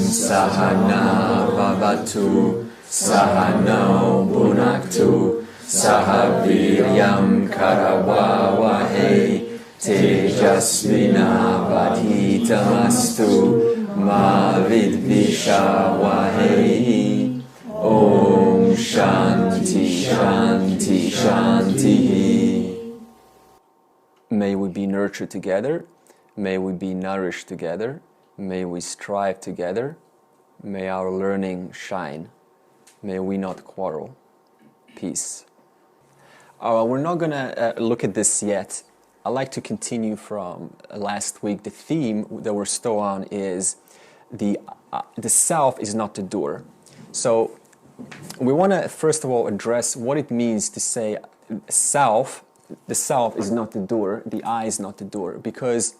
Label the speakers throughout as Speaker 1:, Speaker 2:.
Speaker 1: Sahana Bhavatu Sahano Bhunaktu Sahaviryam Karavavahe Tejasvina Vadhitamastu Ma Vidvishavahe. Om Shanti Shanti Shanti. May we be nurtured together. May we be nourished together. May we strive together. May our learning shine. May we not quarrel. Peace. We're not going to look at this yet. I'd like to continue from last week. The theme that we're still on is the self is not the doer. So we want to first of all address what it means to say self. The self is not the doer. The I is not the doer, because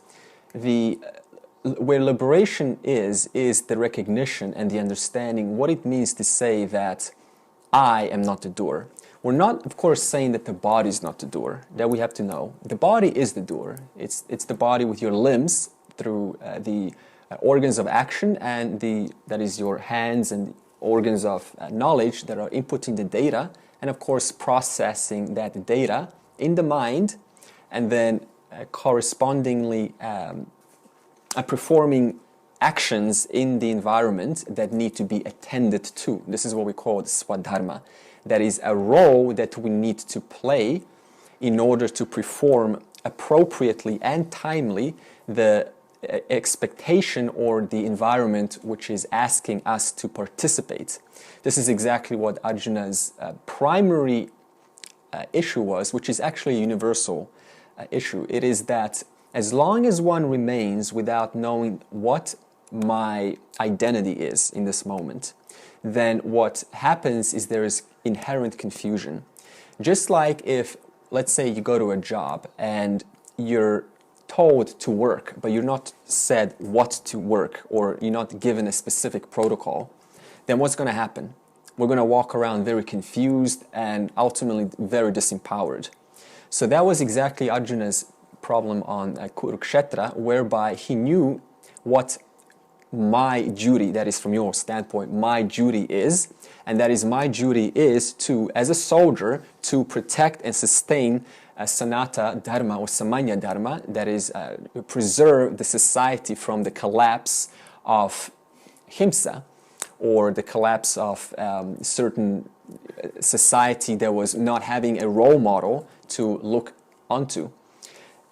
Speaker 1: where liberation is the recognition and the understanding what it means to say that I am not the doer. We're not, of course, saying that the body is not the doer. That we have to know. The body is the doer. It's the body with your limbs through the organs of action, and that is your hands and organs of knowledge that are inputting the data, and of course processing that data in the mind, and then correspondingly performing actions in the environment that need to be attended to. This is what we call the swadharma. That is a role that we need to play in order to perform appropriately and timely the expectation or the environment which is asking us to participate. This is exactly what Arjuna's primary issue was, which is actually a universal issue. It is that as long as one remains without knowing what my identity is in this moment, then what happens is there is inherent confusion. Just like if, let's say, you go to a job and you're told to work, but you're not said what to work, or you're not given a specific protocol, then what's going to happen? We're going to walk around very confused and ultimately very disempowered. So that was exactly Arjuna's problem on Kurukshetra, whereby he knew what my duty, that is from your standpoint, my duty is, and that is my duty is to, as a soldier, to protect and sustain Sanata Dharma or Samanya Dharma, that is preserve the society from the collapse of Himsa, or the collapse of certain society that was not having a role model to look onto.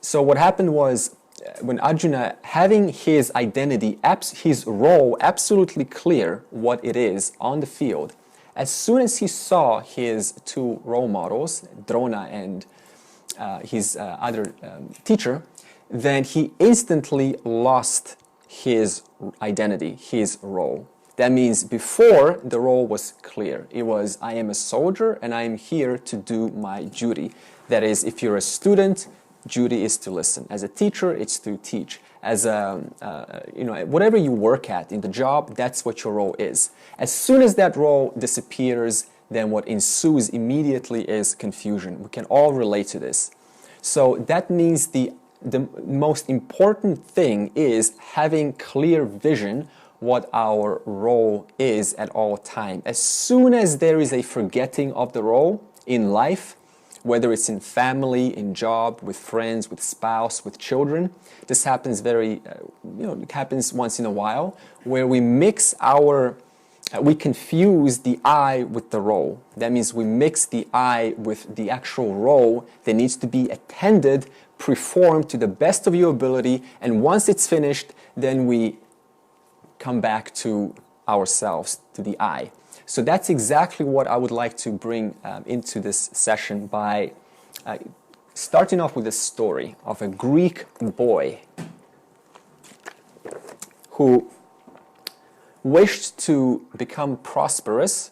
Speaker 1: So what happened was, when Arjuna, having his identity, his role absolutely clear what it is on the field, as soon as he saw his two role models, Drona and his other teacher, then he instantly lost his identity, his role. That means before, the role was clear. It was, I am a soldier and I am here to do my duty. That is, if you're a student, duty is to listen. As a teacher, it's to teach. As whatever you work at in the job, that's what your role is. As soon as that role disappears, then what ensues immediately is confusion. We can all relate to this. So that means the most important thing is having clear vision what our role is at all time. As soon as there is a forgetting of the role in life, whether it's in family, in job, with friends, with spouse, with children, this happens it happens once in a while, where we we confuse the I with the role. That means we mix the I with the actual role that needs to be attended, performed to the best of your ability, and once it's finished, then we come back to ourselves, to the I. So that's exactly what I would like to bring into this session by starting off with a story of a Greek boy who wished to become prosperous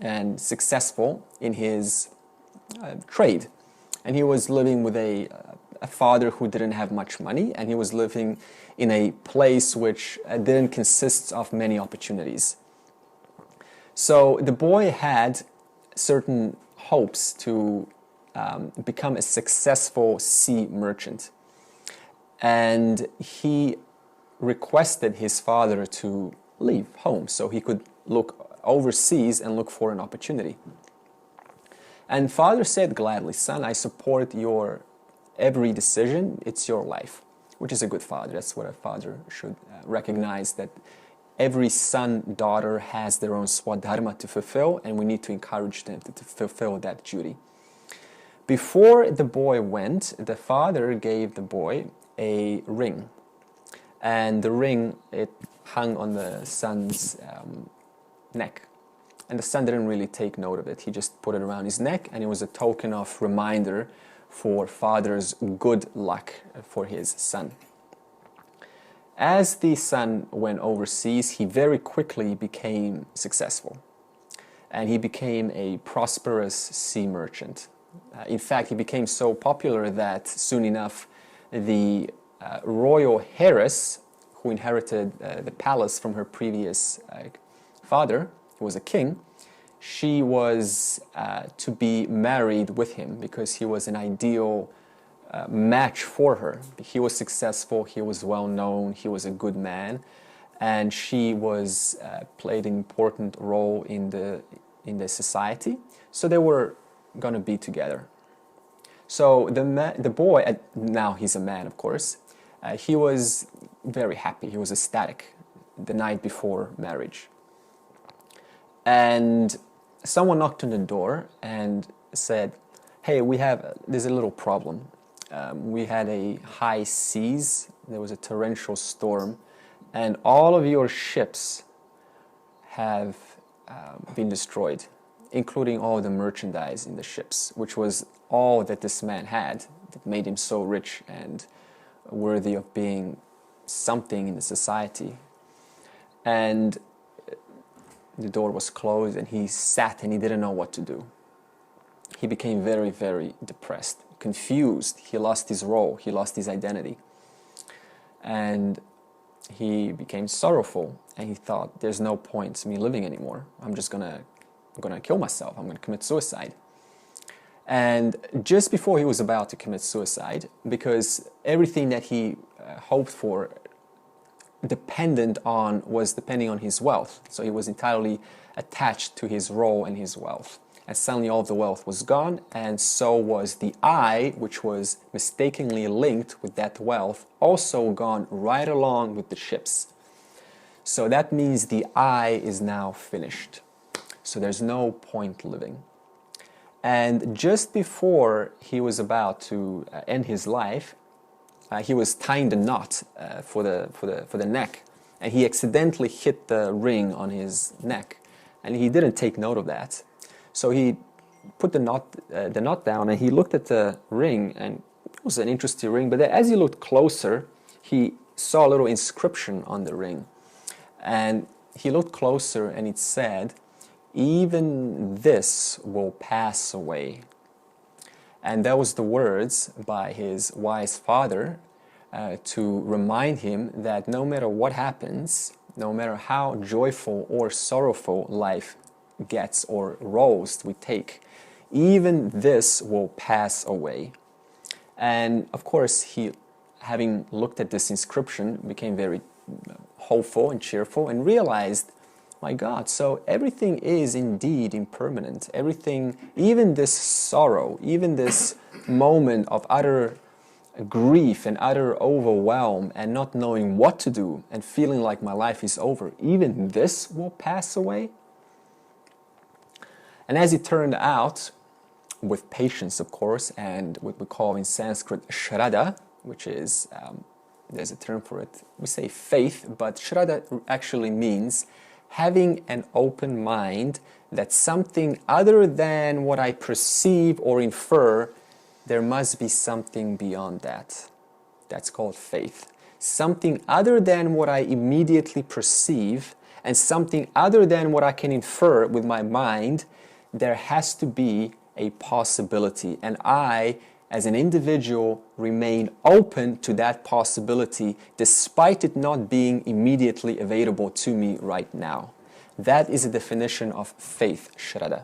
Speaker 1: and successful in his trade. And he was living with a father who didn't have much money, and he was living in a place which didn't consist of many opportunities. So the boy had certain hopes to become a successful sea merchant. And he requested his father to leave home so he could look overseas and look for an opportunity. And father said gladly, son, I support your every decision, it's your life, which is a good father. That's what a father should recognize, that every son, daughter has their own swadharma to fulfill, and we need to encourage them to fulfill that duty. Before the boy went, the father gave the boy a ring. And the ring, it hung on the son's neck. And the son didn't really take note of it. He just put it around his neck, and it was a token of reminder for father's good luck for his son. As the son went overseas, he very quickly became successful. And he became a prosperous sea merchant. In fact, he became so popular that soon enough, the royal heiress, who inherited the palace from her previous father, who was a king, she was to be married with him because he was an ideal match for her. He was successful, he was well known, he was a good man, and she was played an important role in the society. So they were going to be together. So the boy, now he's a man, of course, he was very happy. He was ecstatic the night before marriage. And someone knocked on the door and said, hey, there's a little problem. We had a high seas, there was a torrential storm, and all of your ships have been destroyed, including all the merchandise in the ships, which was all that this man had that made him so rich and worthy of being something in the society. And the door was closed, and he sat and he didn't know what to do. He became very, very depressed, confused. He lost his role, he lost his identity. And he became sorrowful, and he thought, there's no point in me living anymore. I'm gonna kill myself. I'm gonna commit suicide. And just before he was about to commit suicide, because everything that he hoped for was depending on his wealth. So he was entirely attached to his role and his wealth. And suddenly all of the wealth was gone, and so was the I, which was mistakenly linked with that wealth, also gone right along with the ships. So that means the I is now finished. So there's no point living. And just before he was about to end his life, he was tying the knot for the neck, and he accidentally hit the ring on his neck, and he didn't take note of that. So he put the knot down, and he looked at the ring, and it was an interesting ring. But as he looked closer, he saw a little inscription on the ring, and he looked closer, and it said, "Even this will pass away." And that was the words by his wise father to remind him that no matter what happens, no matter how joyful or sorrowful life gets or roles we take, even this will pass away. And of course, he, having looked at this inscription, became very hopeful and cheerful and realized, my God, so everything is indeed impermanent. Everything, even this sorrow, even this moment of utter grief and utter overwhelm and not knowing what to do and feeling like my life is over, even this will pass away. And as it turned out, with patience, of course, and what we call in Sanskrit shraddha, which is, there's a term for it, we say faith, but shraddha actually means having an open mind that something other than what I perceive or infer, there must be something beyond that. That's called faith. Something other than what I immediately perceive and something other than what I can infer with my mind, there has to be a possibility. And I, as an individual, remain open to that possibility despite it not being immediately available to me right now. That is a definition of faith, shraddha.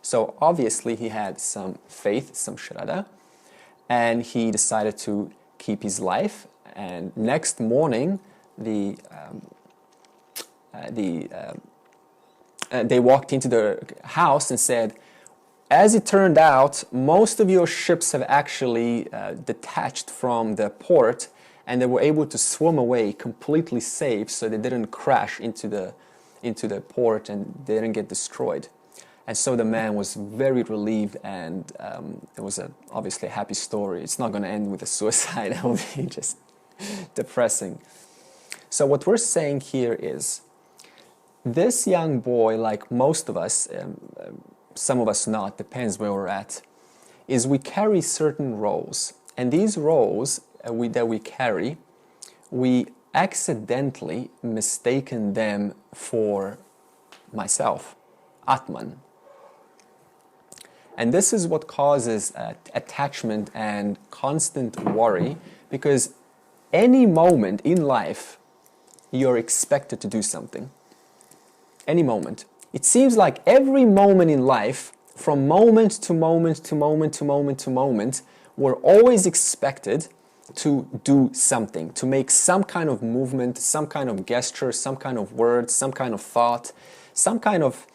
Speaker 1: So obviously he had some faith, some shraddha, and he decided to keep his life And next morning, they walked into the house and said, as it turned out, most of your ships have actually detached from the port, and they were able to swim away completely safe, so they didn't crash into the port and they didn't get destroyed. And so the man was very relieved, and it was obviously a happy story. It's not going to end with a suicide. It will be just depressing. So what we're saying here is, this young boy, like most of us, some of us not, depends where we're at, is we carry certain roles. And these roles that we carry, we accidentally mistaken them for myself, Atman. And this is what causes attachment and constant worry, because any moment in life, you're expected to do something. Any moment. It seems like every moment in life, from moment to moment to moment to moment to moment, we're always expected to do something, to make some kind of movement, some kind of gesture, some kind of word, some kind of thought, some kind of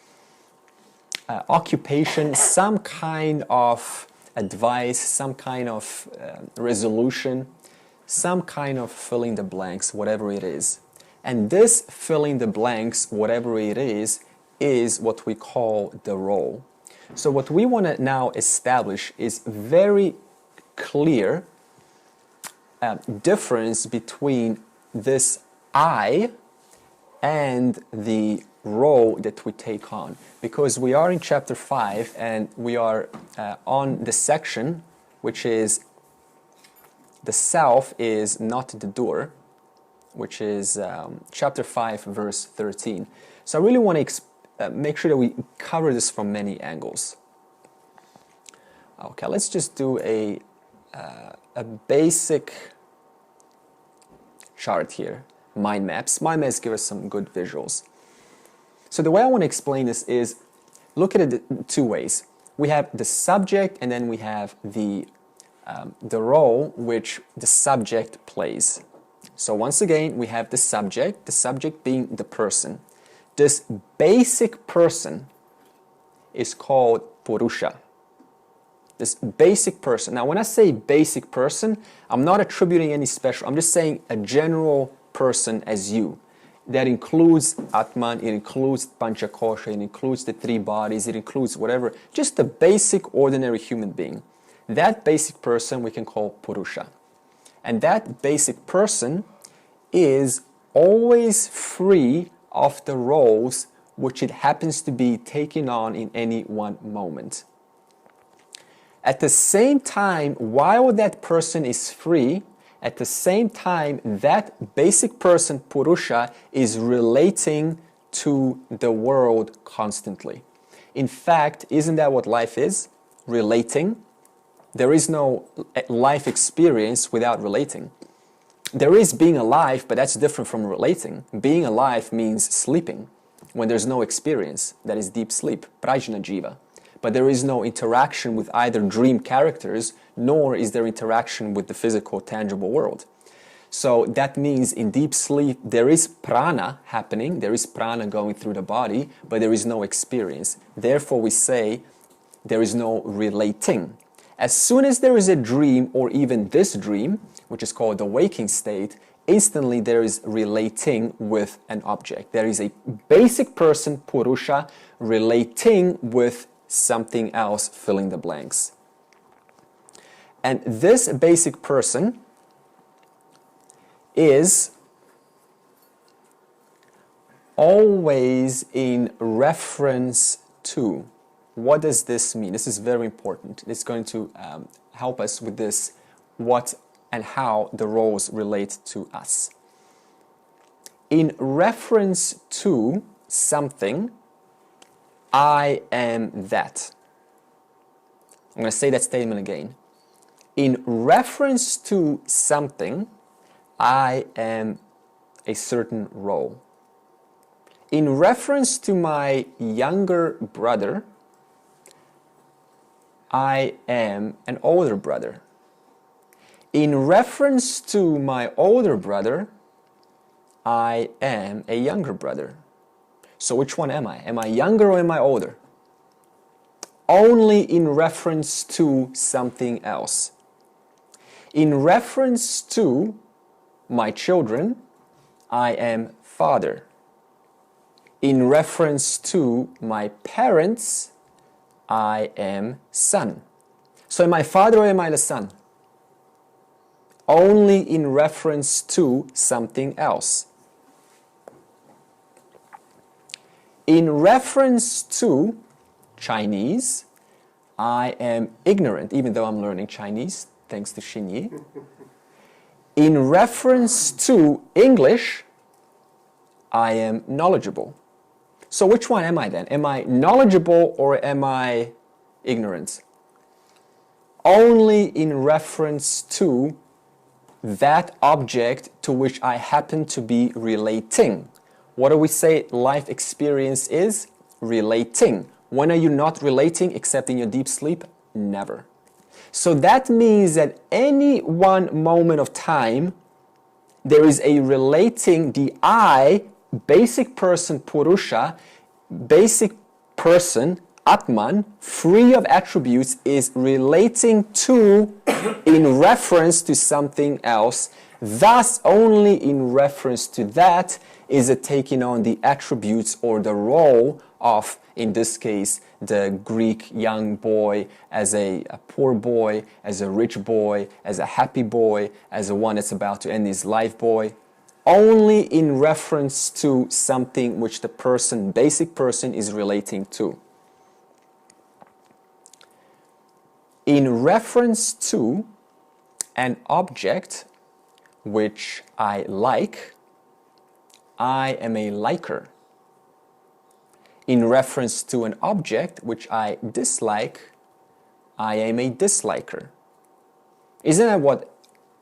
Speaker 1: occupation, some kind of advice, some kind of resolution, some kind of filling the blanks, whatever it is. And this filling the blanks, whatever it is what we call the role. So what we want to now establish is very clear difference between this I and the role that we take on. Because we are in chapter 5 and we are on the section which is the self is not the doer, which is chapter 5 verse 13. So I really want to make sure that we cover this from many angles. Okay, let's just do a basic chart here. Mind maps. Mind maps give us some good visuals. So the way I want to explain this is, look at it two ways. We have the subject, and then we have the role which the subject plays. So once again, we have the subject being the person. This basic person is called Purusha. This basic person. Now, when I say basic person, I'm not attributing any special. I'm just saying a general person as you. That includes Atman, it includes Panchakosha, it includes the three bodies, it includes whatever. Just a basic, ordinary human being. That basic person we can call Purusha. And that basic person is always free of the roles which it happens to be taking on in any one moment. At the same time, while that person is free, at the same time, that basic person, Purusha, is relating to the world constantly. In fact, isn't that what life is? Relating. There is no life experience without relating. There is being alive, but that's different from relating. Being alive means sleeping, when there's no experience. That is deep sleep, prajna jiva. But there is no interaction with either dream characters, nor is there interaction with the physical, tangible world. So that means in deep sleep, there is prana happening, there is prana going through the body, but there is no experience. Therefore, we say there is no relating. As soon as there is a dream, or even this dream, which is called the waking state, instantly there is relating with an object. There is a basic person, Purusha, relating with something else, filling the blanks. And this basic person is always in reference to. What does this mean? This is very important. It's going to help us with this, what and how the roles relate to us. In reference to something, I am that. I'm going to say that statement again. In reference to something, I am a certain role. In reference to my younger brother, I am an older brother. In reference to my older brother, I am a younger brother. So which one am I? Am I younger or am I older? Only in reference to something else. In reference to my children, I am father. In reference to my parents, I am son. So am I father or am I the son? Only in reference to something else. In reference to Chinese, I am ignorant, even though I'm learning Chinese, thanks to Xinyi. In reference to English, I am knowledgeable. So which one am I then? Am I knowledgeable or am I ignorant? Only in reference to that object to which I happen to be relating. What do we say life experience is? Relating. When are you not relating except in your deep sleep? Never. So that means that any one moment of time, there is a relating, the I, basic person Purusha, basic person Atman, free of attributes, is relating to, in reference to something else. Thus, only in reference to that is it taking on the attributes or the role of, in this case, the Greek young boy, as a poor boy, as a rich boy, as a happy boy, as a one that's about to end his life boy. Only in reference to something which the person, basic person, is relating to. In reference to an object which I like, I am a liker. In reference to an object which I dislike, I am a disliker. Isn't that what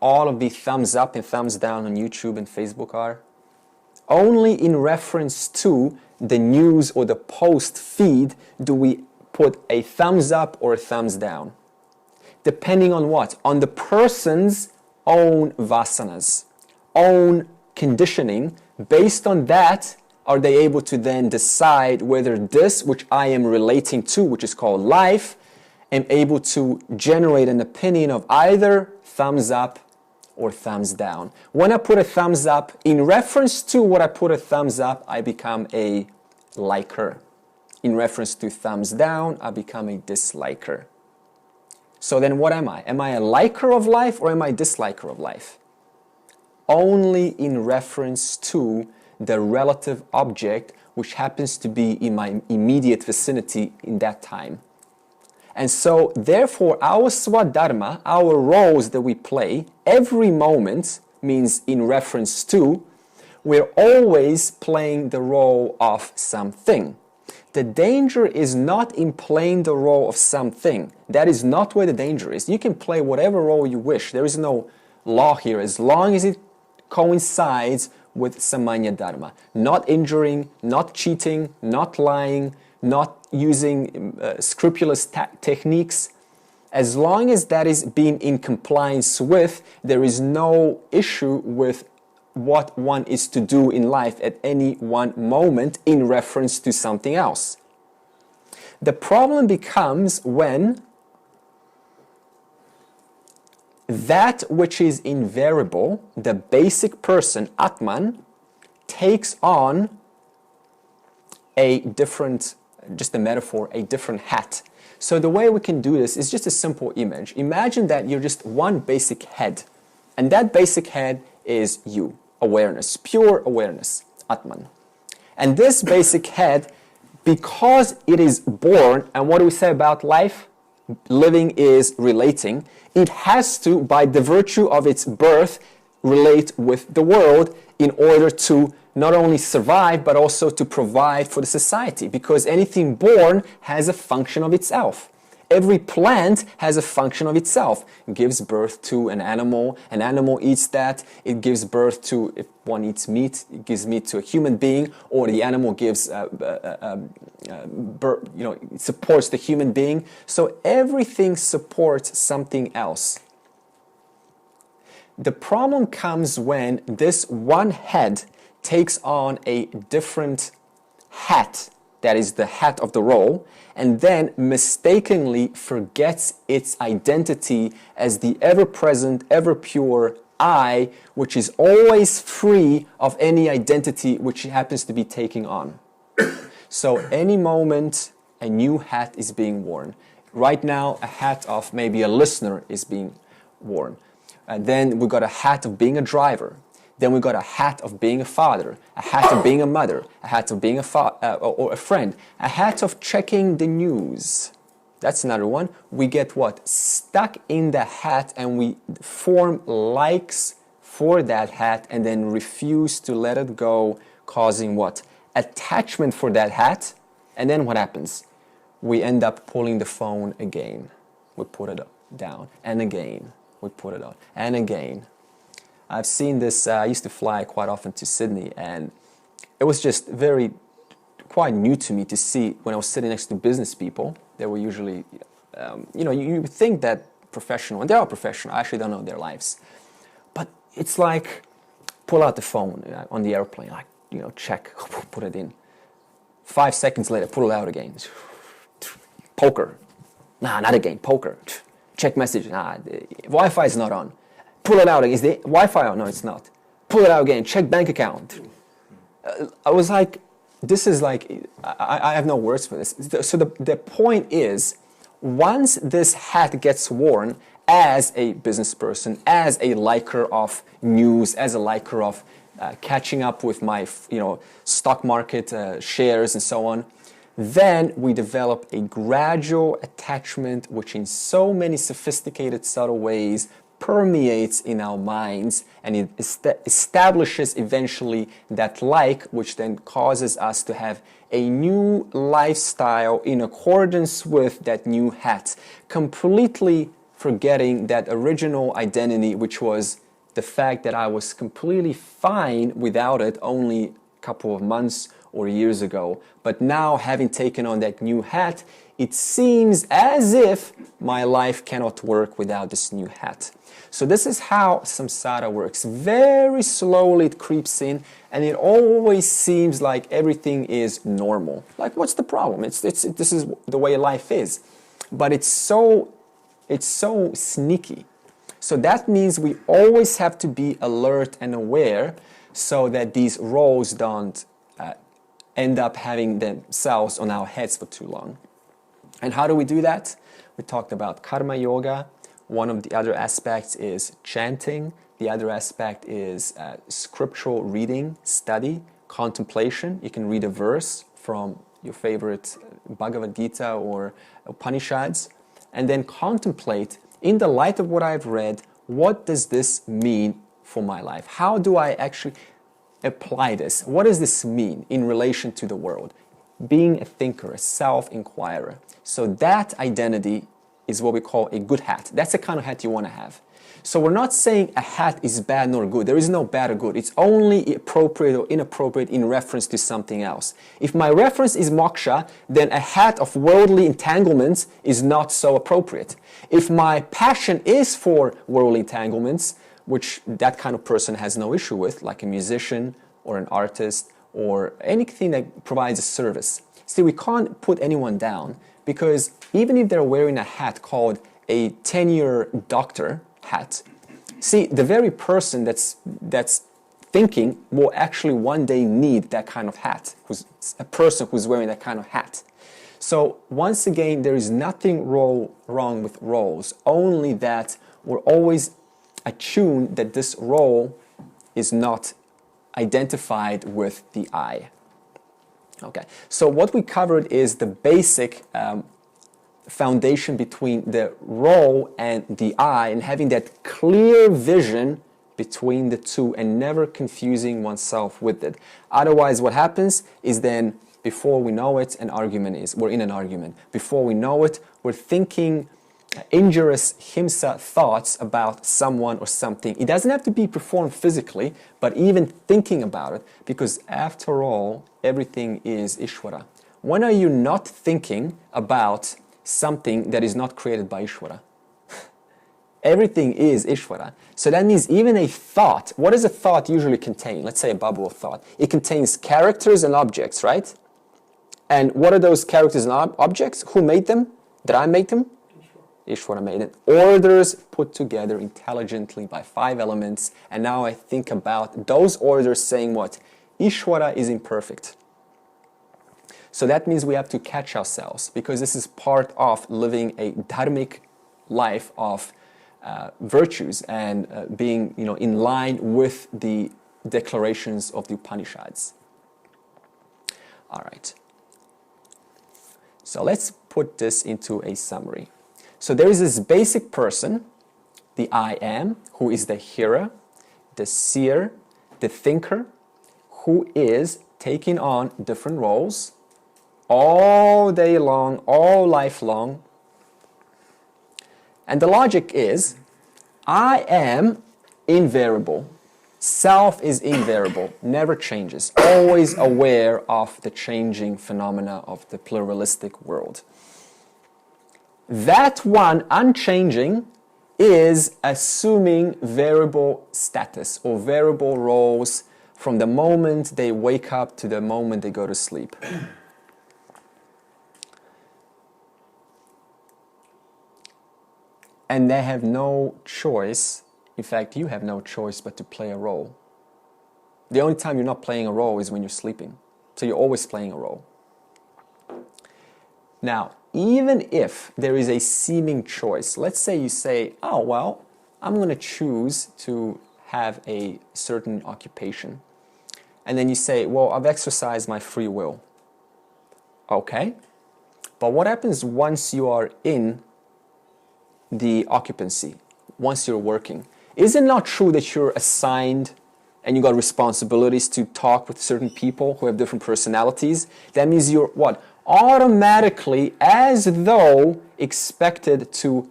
Speaker 1: all of the thumbs up and thumbs down on YouTube and Facebook are? Only in reference to the news or the post feed do we put a thumbs up or a thumbs down. Depending on what? On the person's own vasanas, own conditioning. Based on that, are they able to then decide whether this which I am relating to, which is called life, am able to generate an opinion of either thumbs up or thumbs down. When I put a thumbs up, in reference to what I put a thumbs up, I become a liker. In reference to thumbs down, I become a disliker. So then what am I? Am I a liker of life or am I a disliker of life? Only in reference to the relative object which happens to be in my immediate vicinity in that time. And so, therefore, our swadharma, our roles that we play, every moment means in reference to, we're always playing the role of something. The danger is not in playing the role of something. That is not where the danger is. You can play whatever role you wish. There is no law here, as long as it coincides with samanya dharma. Not injuring, not cheating, not lying, not using scrupulous techniques. As long as that is being in compliance with, there is no issue with what one is to do in life at any one moment in reference to something else. The problem becomes when that which is invariable, the basic person, Atman, takes on a different, just a metaphor, a different hat. So the way we can do this is just a simple image. Imagine that you're just one basic head, and that basic head is you, awareness, pure awareness, Atman. And this basic head, because it is born, and what do we say about life? Living is relating. It has to, by the virtue of its birth, relate with the world in order to not only survive, but also to provide for the society. Because anything born has a function of itself. Every plant has a function of itself. It gives birth to an animal eats that. It gives birth to, if one eats meat, it gives meat to a human being, or the animal gives birth, it supports the human being. So everything supports something else. The problem comes when this one head takes on a different hat, that is the hat of the role, and then mistakenly forgets its identity as the ever-present, ever-pure I, which is always free of any identity which it happens to be taking on. So any moment, a new hat is being worn. Right now, a hat of maybe a listener is being worn. And then we got a hat of being a driver. Then we got a hat of being a father, a hat of being a mother, a hat of being or a friend, a hat of checking the news. That's another one. We get what? Stuck in the hat, and we form likes for that hat and then refuse to let it go, causing what? Attachment for that hat. And then what happens? We end up pulling the phone again. We put it down, and again. We put it on, and again. I've seen this, I used to fly quite often to Sydney, and it was just quite new to me to see when I was sitting next to business people. They were usually, you think that professional, and they are professional, I actually don't know their lives. But it's like, pull out the phone on the airplane, like, check, put it in. 5 seconds later, pull it out again. Poker. Nah, not again, poker. Check message. Nah, the Wi-Fi is not on. Pull it out again. Is the Wi-Fi on? No, it's not. Pull it out again. Check bank account. I was like, this is like, I have no words for this. So the point is, once this hat gets worn as a business person, as a liker of news, as a liker of catching up with my, stock market shares and so on, then we develop a gradual attachment which in so many sophisticated, subtle ways permeates in our minds, and it establishes eventually that like, which then causes us to have a new lifestyle in accordance with that new hat, completely forgetting that original identity, which was the fact that I was completely fine without it only a couple of months or years ago. But now, having taken on that new hat, it seems as if my life cannot work without this new hat. So this is how samsara works. Very slowly it creeps in, and it always seems like everything is normal. Like, what's the problem? This is the way life is. But it's so sneaky. So that means we always have to be alert and aware so that these roles don't end up having themselves on our heads for too long. And how do we do that? We talked about karma yoga. One of the other aspects is chanting. The other aspect is scriptural reading, study, contemplation. You can read a verse from your favorite Bhagavad Gita or Upanishads, and then contemplate, in the light of what I've read, what does this mean for my life? How do I actually apply this? What does this mean in relation to the world? Being a thinker, a self-inquirer. So that identity is what we call a good hat. That's the kind of hat you want to have. So we're not saying a hat is bad nor good. There is no bad or good. It's only appropriate or inappropriate in reference to something else. If my reference is moksha, then a hat of worldly entanglements is not so appropriate. If my passion is for worldly entanglements, which that kind of person has no issue with, like a musician or an artist or anything that provides a service. See, we can't put anyone down, because even if they're wearing a hat called a tenure doctor hat, see, the very person that's thinking will actually one day need that kind of hat, a person who's wearing that kind of hat. So once again, there is nothing wrong with roles, only that we're always attuned that this role is not identified with the I. Okay, so what we covered is the basic foundation between the role and the I, and having that clear vision between the two and never confusing oneself with it. Otherwise, what happens is then, before we know it, we're in an argument. Before we know it, we're thinking injurious himsa thoughts about someone or something. It doesn't have to be performed physically, but even thinking about it, because after all, everything is Ishvara. When are you not thinking about something that is not created by Ishvara? Everything is Ishvara. So that means even a thought, what does a thought usually contain? Let's say a bubble of thought. It contains characters and objects, right? And what are those characters and objects? Who made them? Did I make them? Ishvara made it. Orders put together intelligently by 5 elements. And now I think about those orders saying what? Ishvara is imperfect. So that means we have to catch ourselves, because this is part of living a dharmic life of virtues and being, in line with the declarations of the Upanishads. All right. So let's put this into a summary. So there is this basic person, the I am, who is the hearer, the seer, the thinker, who is taking on different roles all day long, all life long. And the logic is, I am invariable. Self is invariable, never changes, always aware of the changing phenomena of the pluralistic world. That one, unchanging, is assuming variable status or variable roles from the moment they wake up to the moment they go to sleep. And they have no choice. In fact, you have no choice but to play a role. The only time you're not playing a role is when you're sleeping. So you're always playing a role. Now, even if there is a seeming choice, let's say you say, oh, well, I'm going to choose to have a certain occupation. And then you say, well, I've exercised my free will. Okay. But what happens once you are in the occupancy, once you're working? Is it not true that you're assigned and you got responsibilities to talk with certain people who have different personalities? That means you're what? Automatically, as though expected to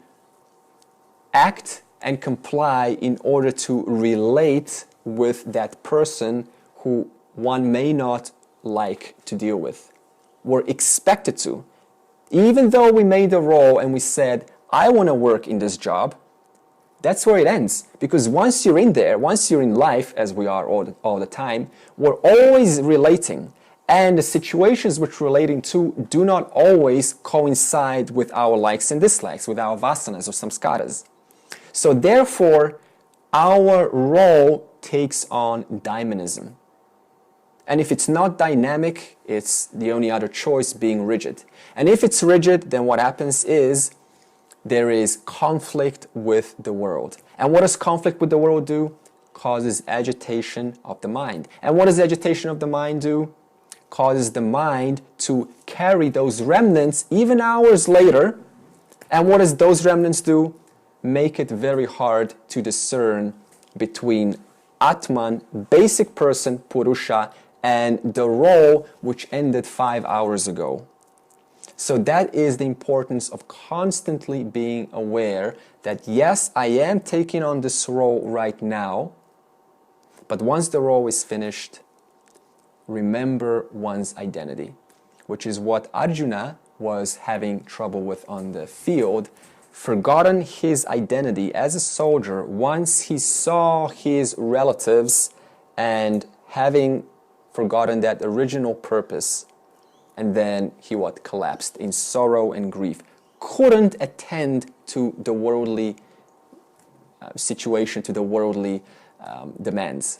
Speaker 1: act and comply in order to relate with that person who one may not like to deal with. We're expected to. Even though we made the role and we said, I want to work in this job, that's where it ends. Because once you're in there, once you're in life, as we are all the time, we're always relating. And the situations which we're relating to do not always coincide with our likes and dislikes, with our vasanas or samskaras. So therefore, our role takes on dynamism. And if it's not dynamic, it's the only other choice being rigid. And if it's rigid, then what happens is there is conflict with the world. And what does conflict with the world do? Causes agitation of the mind. And what does agitation of the mind do? Causes the mind to carry those remnants even hours later. And what does those remnants do? Make it very hard to discern between Atman, basic person, Purusha, and the role which ended 5 hours ago. So that is the importance of constantly being aware that yes, I am taking on this role right now, but once the role is finished, remember one's identity, which is what Arjuna was having trouble with on the field. Forgotten his identity as a soldier once he saw his relatives and having forgotten that original purpose. And then he collapsed in sorrow and grief. Couldn't attend to the worldly situation, to the worldly demands,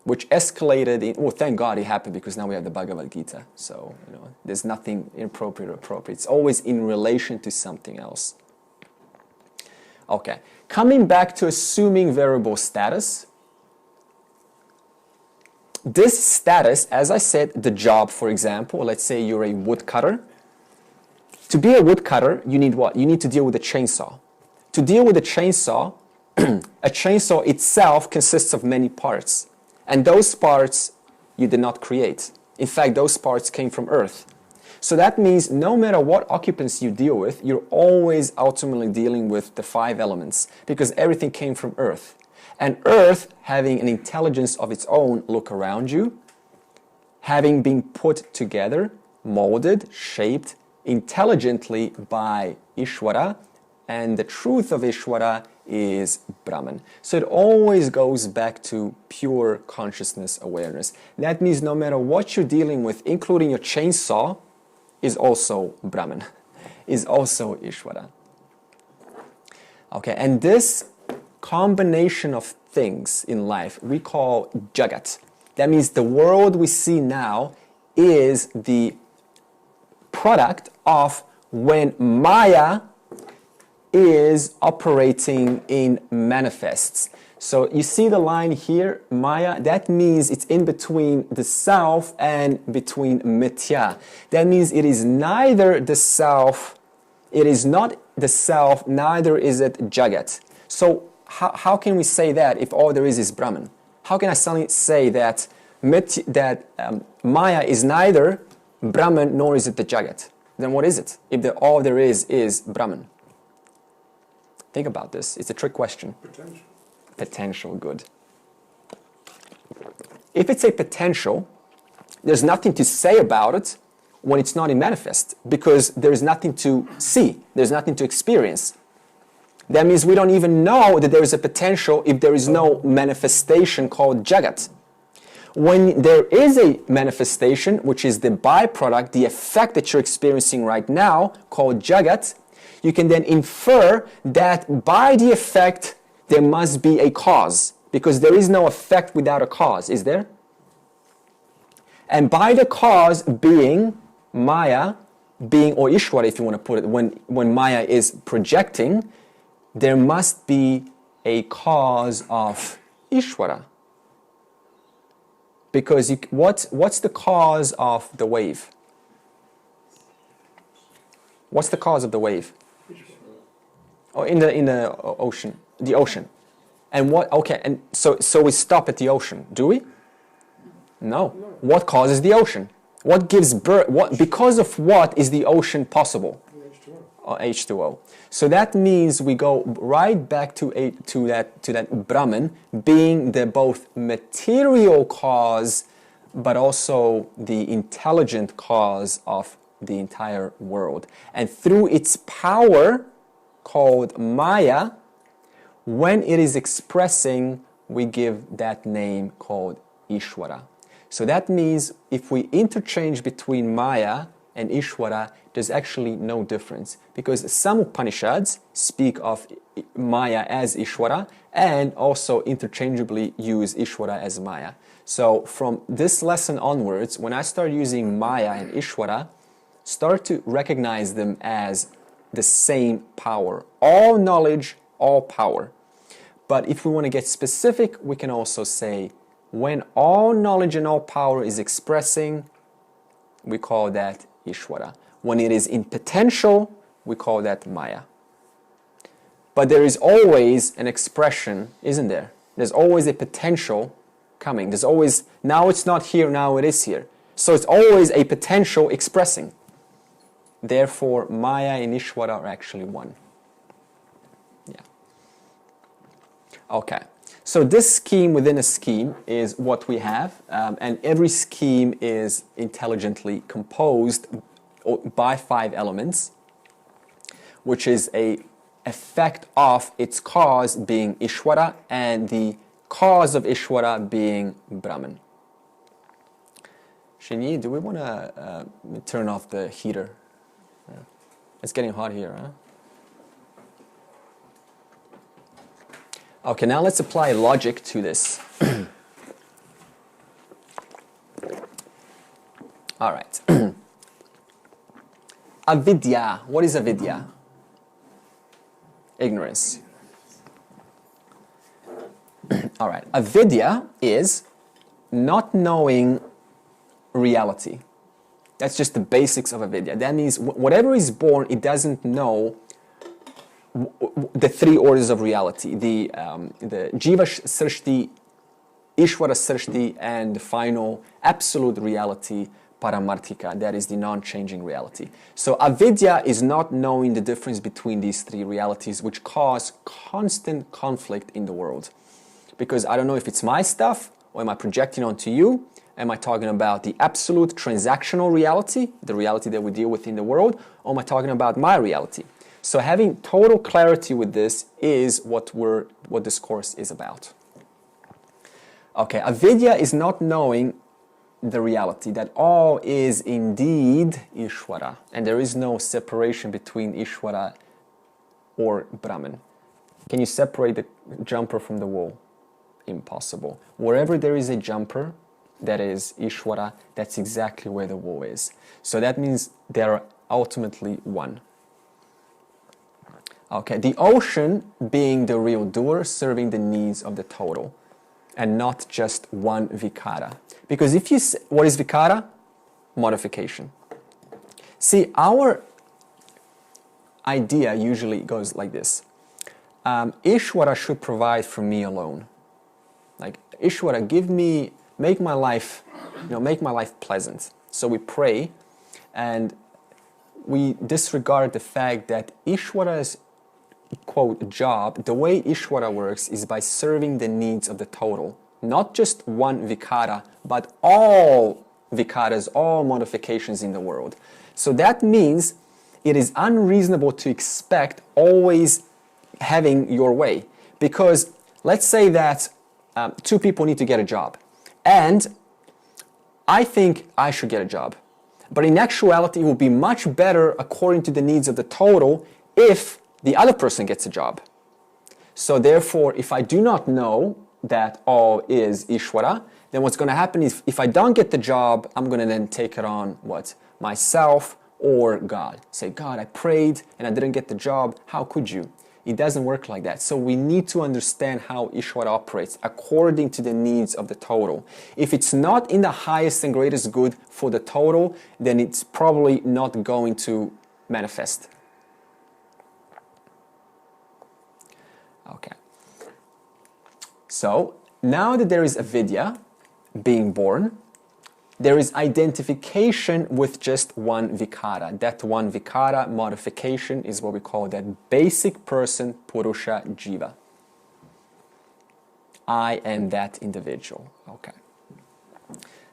Speaker 1: which escalated in, thank God it happened, because now we have the Bhagavad Gita. So, there's nothing inappropriate or appropriate. It's always in relation to something else. Okay, coming back to assuming variable status. This status, as I said, the job, for example, let's say you're a woodcutter. To be a woodcutter, you need what? You need to deal with a chainsaw. To deal with a chainsaw, a chainsaw itself consists of many parts. And those parts you did not create. In fact, those parts came from earth. So that means no matter what occupancy you deal with, you're always ultimately dealing with the 5 elements, because everything came from earth. And earth, having an intelligence of its own, look around you, having been put together, molded, shaped intelligently by Ishvara and the truth of Ishvara is Brahman. So it always goes back to pure consciousness awareness. That means no matter what you're dealing with, including your chainsaw, is also Brahman, is also Ishvara. Okay, and this combination of things in life we call Jagat. That means the world we see now is the product of when Maya is operating in manifests. So you see the line here, Maya, that means it's in between the self and between Mithya. That means it is neither the self, it is not the self, neither is it Jagat. So how can we say that if all there is Brahman? How can I suddenly say that Maya is neither Brahman nor is it the Jagat? Then what is it? If all there is Brahman. Think about this. It's a trick question.
Speaker 2: Potential.
Speaker 1: Potential, good. If it's a potential, there's nothing to say about it when it's not in manifest, because there's nothing to see, there's nothing to experience. That means we don't even know that there is a potential if there is no manifestation called Jagat. When there is a manifestation, which is the byproduct, the effect that you're experiencing right now, called Jagat, you can then infer that by the effect, there must be a cause, because there is no effect without a cause, is there? And by the cause being Maya, being, or Ishvara if you want to put it, when Maya is projecting, there must be a cause of Ishvara. Because what's the cause of the wave? What's the cause of the wave? Oh, in the ocean, the ocean. And what? Okay, and so we stop at the ocean, do we? No. What causes the ocean? What gives birth? What? Because of what is the ocean possible? H2O. So that means we go right back to that Brahman being the both material cause, but also the intelligent cause of the entire world. And through its power, called Maya, when it is expressing, we give that name called Ishvara. So that means if we interchange between Maya and Ishvara, there's actually no difference, because some Upanishads speak of Maya as Ishvara and also interchangeably use Ishvara as Maya. So from this lesson onwards, when I start using Maya and Ishvara, start to recognize them as the same power. All knowledge, all power. But if we want to get specific, we can also say when all knowledge and all power is expressing, we call that Ishvara. When it is in potential, we call that Maya. But there is always an expression, isn't there? There's always a potential coming. There's always, now it's not here, now it is here. So it's always a potential expressing. Therefore, Maya and Ishvara are actually one. Yeah. Okay. So this scheme within a scheme is what we have, and every scheme is intelligently composed by 5 elements, which is a effect of its cause being Ishvara and the cause of Ishvara being Brahman. Shinyi, do we want to turn off the heater? It's getting hot here, huh? Okay, now let's apply logic to this. All right. Avidya. What is avidya? Ignorance. All right. Avidya is not knowing reality. That's just the basics of avidya. That means whatever is born, it doesn't know the 3 orders of reality. The Jiva Srishti, Ishvara Srishti, and the final absolute reality, Paramarthika, that is the non-changing reality. So avidya is not knowing the difference between these 3 realities, which cause constant conflict in the world. Because I don't know if it's my stuff, or am I projecting onto you? Am I talking about the absolute transactional reality, the reality that we deal with in the world, or am I talking about my reality? So having total clarity with this is what this course is about. Okay, avidya is not knowing the reality that all is indeed Ishvara, and there is no separation between Ishvara or Brahman. Can you separate the jumper from the wall? Impossible. Wherever there is a jumper, that is Ishvara, that's exactly where the wall is. So that means they are ultimately one. Okay, the ocean being the real doer, serving the needs of the total, and not just one vikara. Because if you say, what is vikara? Modification. See, our idea usually goes like this. Ishvara should provide for me alone. Like, Ishvara, make my life pleasant. So we pray, and we disregard the fact that Ishvara's, quote, job, the way Ishvara works is by serving the needs of the total. Not just one vikara, but all vikaras, all modifications in the world. So that means it is unreasonable to expect always having your way. Because let's say that two people need to get a job, and I think I should get a job. But in actuality, it will be much better according to the needs of the total if the other person gets a job. So therefore, if I do not know that all is Ishvara, then what's going to happen is if I don't get the job, I'm going to then take it on what? Myself or God. Say, God, I prayed and I didn't get the job. How could you? It doesn't work like that. So we need to understand how Ishvara operates according to the needs of the total. If it's not in the highest and greatest good for the total, then it's probably not going to manifest. Okay. So now that there is avidya being born, there is identification with just one vikara. That one vikara modification is what we call that basic person, Purusha Jiva. I am that individual. Okay.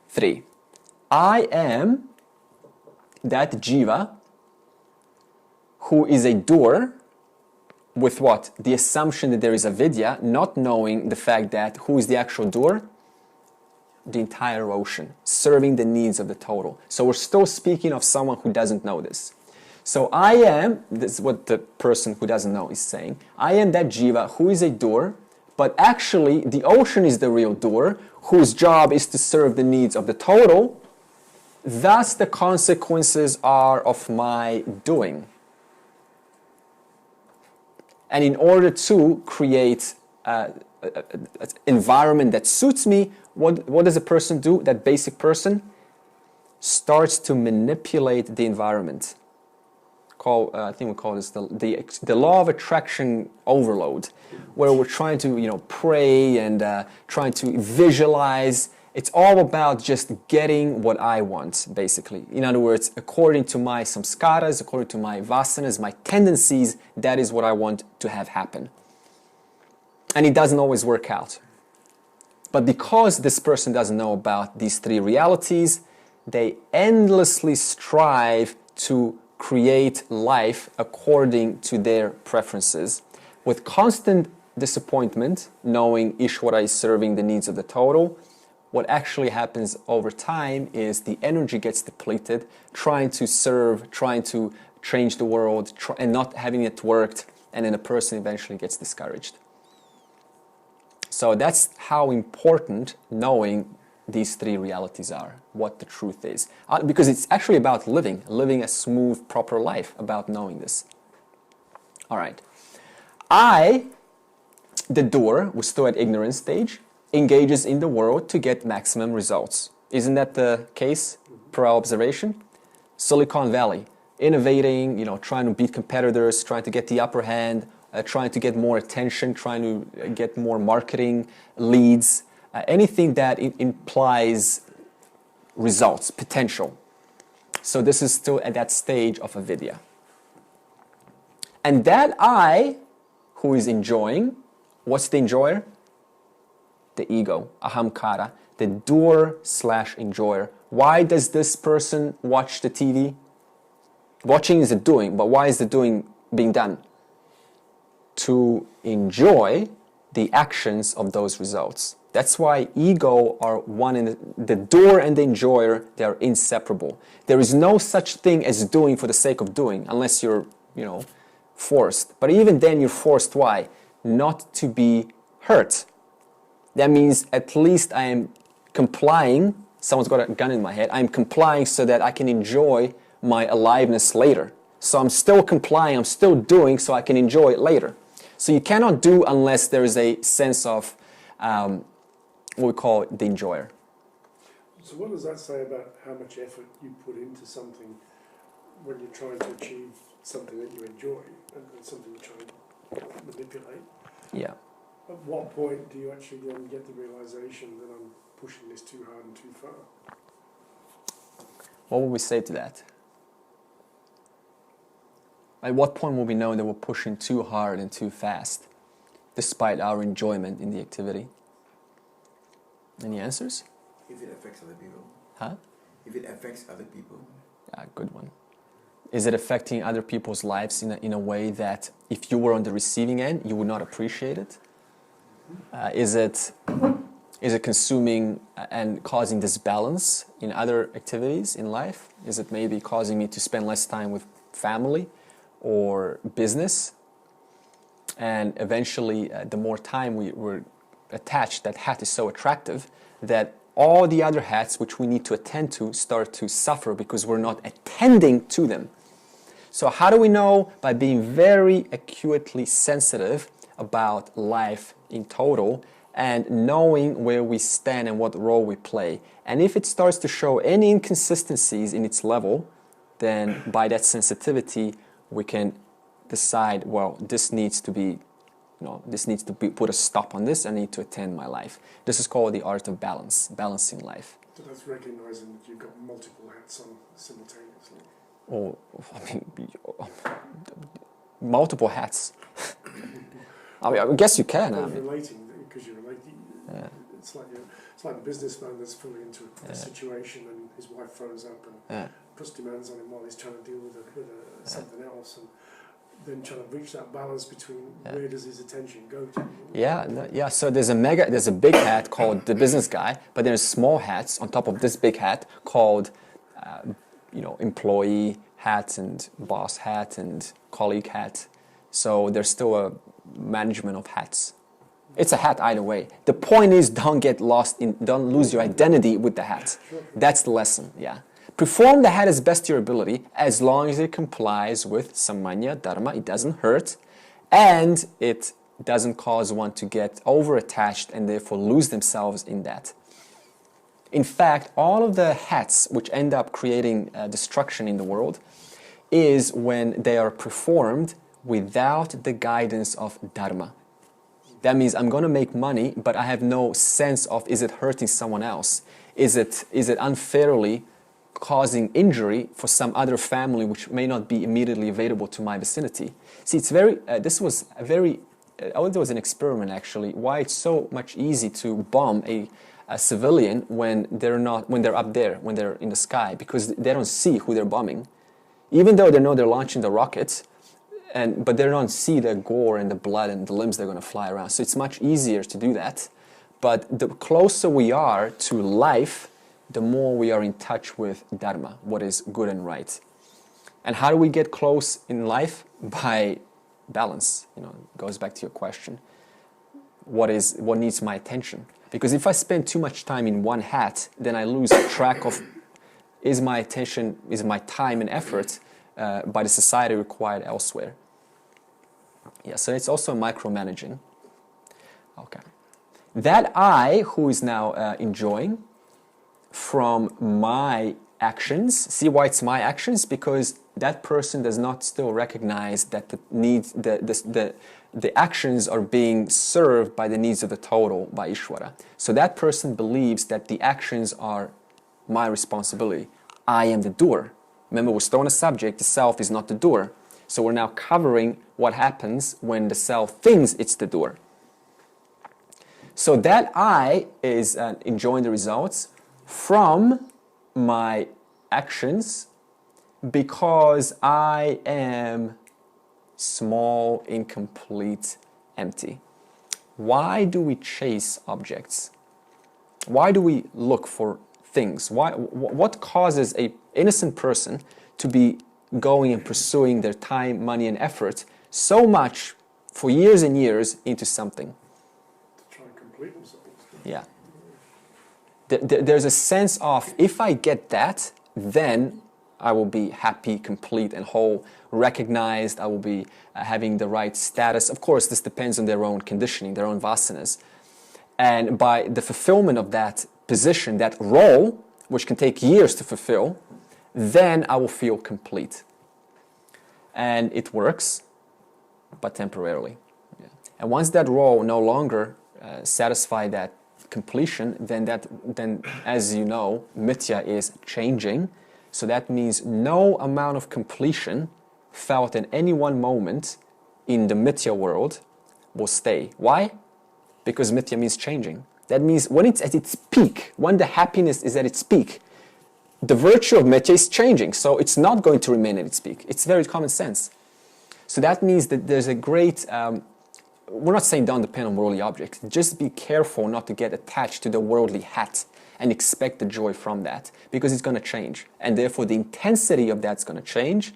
Speaker 1: 3. I am that jiva who is a doer with what? The assumption that there is avidya, not knowing the fact that who is the actual doer? The entire ocean, serving the needs of the total. So we're still speaking of someone who doesn't know this. So I am, this is what the person who doesn't know is saying, I am that jiva who is a doer, but actually the ocean is the real doer, whose job is to serve the needs of the total. Thus the consequences are of my doing. And in order to create an environment that suits me, what does a person do? That basic person starts to manipulate the environment. I think we call this the law of attraction overload, where we're trying to pray and trying to visualize. It's all about just getting what I want, basically. In other words, according to my samskaras, according to my vasanas, my tendencies, that is what I want to have happen. And it doesn't always work out. But because this person doesn't know about these three realities, they endlessly strive to create life according to their preferences, with constant disappointment, knowing Ishvara is serving the needs of the total. What actually happens over time is the energy gets depleted, trying to serve, trying to change the world, and not having it worked, and then a person eventually gets discouraged. So that's how important knowing these three realities are, what the truth is. Because it's actually about living a smooth, proper life, about knowing this. All right. I, the doer, was still at ignorance stage, engages in the world to get maximum results. Isn't that the case per our observation? Silicon Valley, innovating, trying to beat competitors, trying to get the upper hand, trying to get more attention, trying to get more marketing leads, anything that implies results, potential. So this is still at that stage of avidya. And that I, who is enjoying, what's the enjoyer? The ego, ahamkara, the doer/enjoyer. Why does this person watch the TV? Watching is a doing, but why is the doing being done? To enjoy the actions of those results. That's why ego are one in the doer and the enjoyer, they are inseparable. There is no such thing as doing for the sake of doing, unless you're, forced. But even then you're forced, why? Not to be hurt. That means at least I am complying. Someone's got a gun in my head. I'm complying so that I can enjoy my aliveness later. So I'm still complying, I'm still doing so I can enjoy it later. So you cannot do unless there is a sense of what we call the enjoyer.
Speaker 2: So what does that say about how much effort you put into something when you're trying to achieve something that you enjoy and something you're trying to manipulate?
Speaker 1: Yeah.
Speaker 2: At what point do you actually then get the realization that I'm pushing this too hard and too far?
Speaker 1: What would we say to that? At what point will we know that we're pushing too hard and too fast, despite our enjoyment in the activity? Any answers?
Speaker 3: If it affects other people.
Speaker 1: Huh?
Speaker 3: If it affects other people.
Speaker 1: Yeah, good one. Is it affecting other people's lives in a way that if you were on the receiving end, you would not appreciate it? Is it consuming and causing disbalance in other activities in life? Is it maybe causing me to spend less time with family or business? And eventually, the more time we're attached, that hat is so attractive that all the other hats which we need to attend to start to suffer because we're not attending to them. So how do we know? By being very acutely sensitive about life in total and knowing where we stand and what role we play. And if it starts to show any inconsistencies in its level, then by that sensitivity we can decide, well, this needs to be put a stop on this. I need to attend my life. This is called the art of balance, balancing life.
Speaker 2: So that's recognizing that you've got multiple hats on simultaneously.
Speaker 1: Or, multiple hats. I guess you can.
Speaker 2: Relating, because you're relating. Yeah. It's like the businessman that's fully into a situation, and his wife throws up and puts demands on him while he's trying to deal with something else, and then trying to reach that balance between where does his attention go to.
Speaker 1: So there's a big hat called the business guy, but there's small hats on top of this big hat called employee hat and boss hat and colleague hat. So there's still a management of hats. It's a hat either way. The point is, don't lose your identity with the hat. That's the lesson. Perform the hat as best your ability, as long as it complies with samanya dharma. It doesn't hurt, and it doesn't cause one to get over-attached and therefore lose themselves in that. In fact, all of the hats which end up creating destruction in the world is when they are performed without the guidance of dharma. That means I'm going to make money, but I have no sense of, is it hurting someone else? Is it unfairly causing injury for some other family which may not be immediately available to my vicinity? See, it's there was an experiment actually, why it's so much easy to bomb a civilian when they're up there, when they're in the sky, because they don't see who they're bombing. Even though they know they're launching the rockets, but they don't see the gore and the blood and the limbs they're going to fly around. So it's much easier to do that. But the closer we are to life, the more we are in touch with dharma, what is good and right. And how do we get close in life? By balance. It goes back to your question. What needs my attention? Because if I spend too much time in one hat, then I lose track of, is my attention, is my time and effort by the society required elsewhere? So it's also micromanaging. Okay. That I, who is now enjoying from my actions, see why it's my actions? Because that person does not still recognize that the actions are being served by the needs of the total, by Ishvara. So that person believes that the actions are my responsibility. I am the doer. Remember, we're still on a subject, the self is not the doer. So we're now covering what happens when the self thinks it's the doer. So that I is enjoying the results from my actions because I am small, incomplete, empty. Why do we chase objects? Why do we look for things? What causes an innocent person to be going and pursuing their time, money, and effort so much for years and years into something?
Speaker 2: To try and complete themselves.
Speaker 1: Yeah. There's a sense of, if I get that, then I will be happy, complete, and whole, recognized. I will be having the right status. Of course, this depends on their own conditioning, their own vasanas. And by the fulfillment of that position, that role, which can take years to fulfill, then I will feel complete. And it works, but temporarily. Yeah. And once that role no longer satisfies that completion, then as you know, Mithya is changing. So that means no amount of completion felt in any one moment in the Mithya world will stay. Why? Because Mithya means changing. That means when it's at its peak, when the happiness is at its peak, the virtue of Mithya is changing. So it's not going to remain at its peak. It's very common sense. So that means that there's a great, we're not saying don't depend on worldly objects. Just be careful not to get attached to the worldly hat and expect the joy from that, because it's going to change. And therefore the intensity of that's going to change.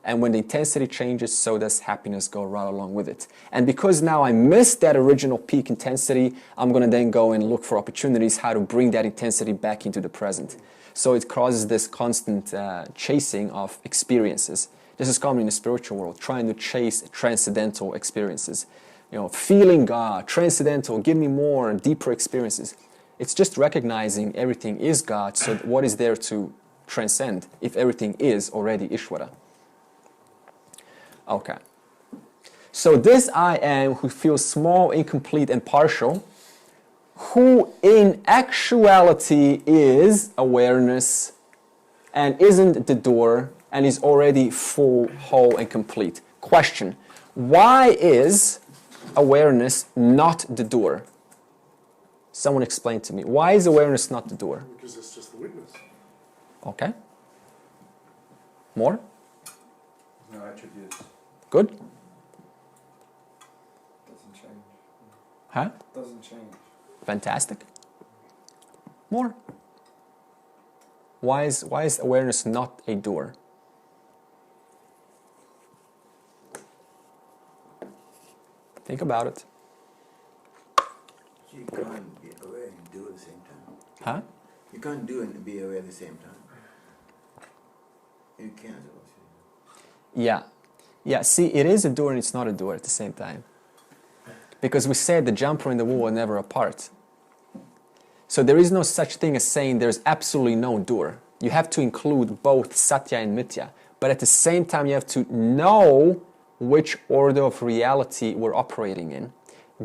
Speaker 1: And when the intensity changes, so does happiness go right along with it. And because now I missed that original peak intensity, I'm going to then go and look for opportunities how to bring that intensity back into the present. So it causes this constant chasing of experiences. This is common in the spiritual world, trying to chase transcendental experiences. You know, feeling God, transcendental, give me more and deeper experiences. It's just recognizing everything is God, so what is there to transcend if everything is already Ishvara? Okay. So this I am who feels small, incomplete, and partial, who in actuality is awareness and isn't the door and is already full, whole, and complete. Question: why is awareness not the door? Someone explain to me. Why is awareness not the door?
Speaker 2: Because it's just the witness.
Speaker 1: Okay. More?
Speaker 3: No attributes.
Speaker 1: Good?
Speaker 3: Doesn't change.
Speaker 1: Huh?
Speaker 3: Doesn't change.
Speaker 1: Fantastic. More? Why is awareness not a door? Think about it.
Speaker 3: You can't be aware and do at the same time.
Speaker 1: Huh?
Speaker 3: You can't do and be aware at the same time. You can't.
Speaker 1: Yeah. Yeah, see, it is a door and it's not a door at the same time. Because we said the jumper and the wall are never apart. So there is no such thing as saying there's absolutely no door. You have to include both Satya and Mithya. But at the same time, you have to know which order of reality we're operating in.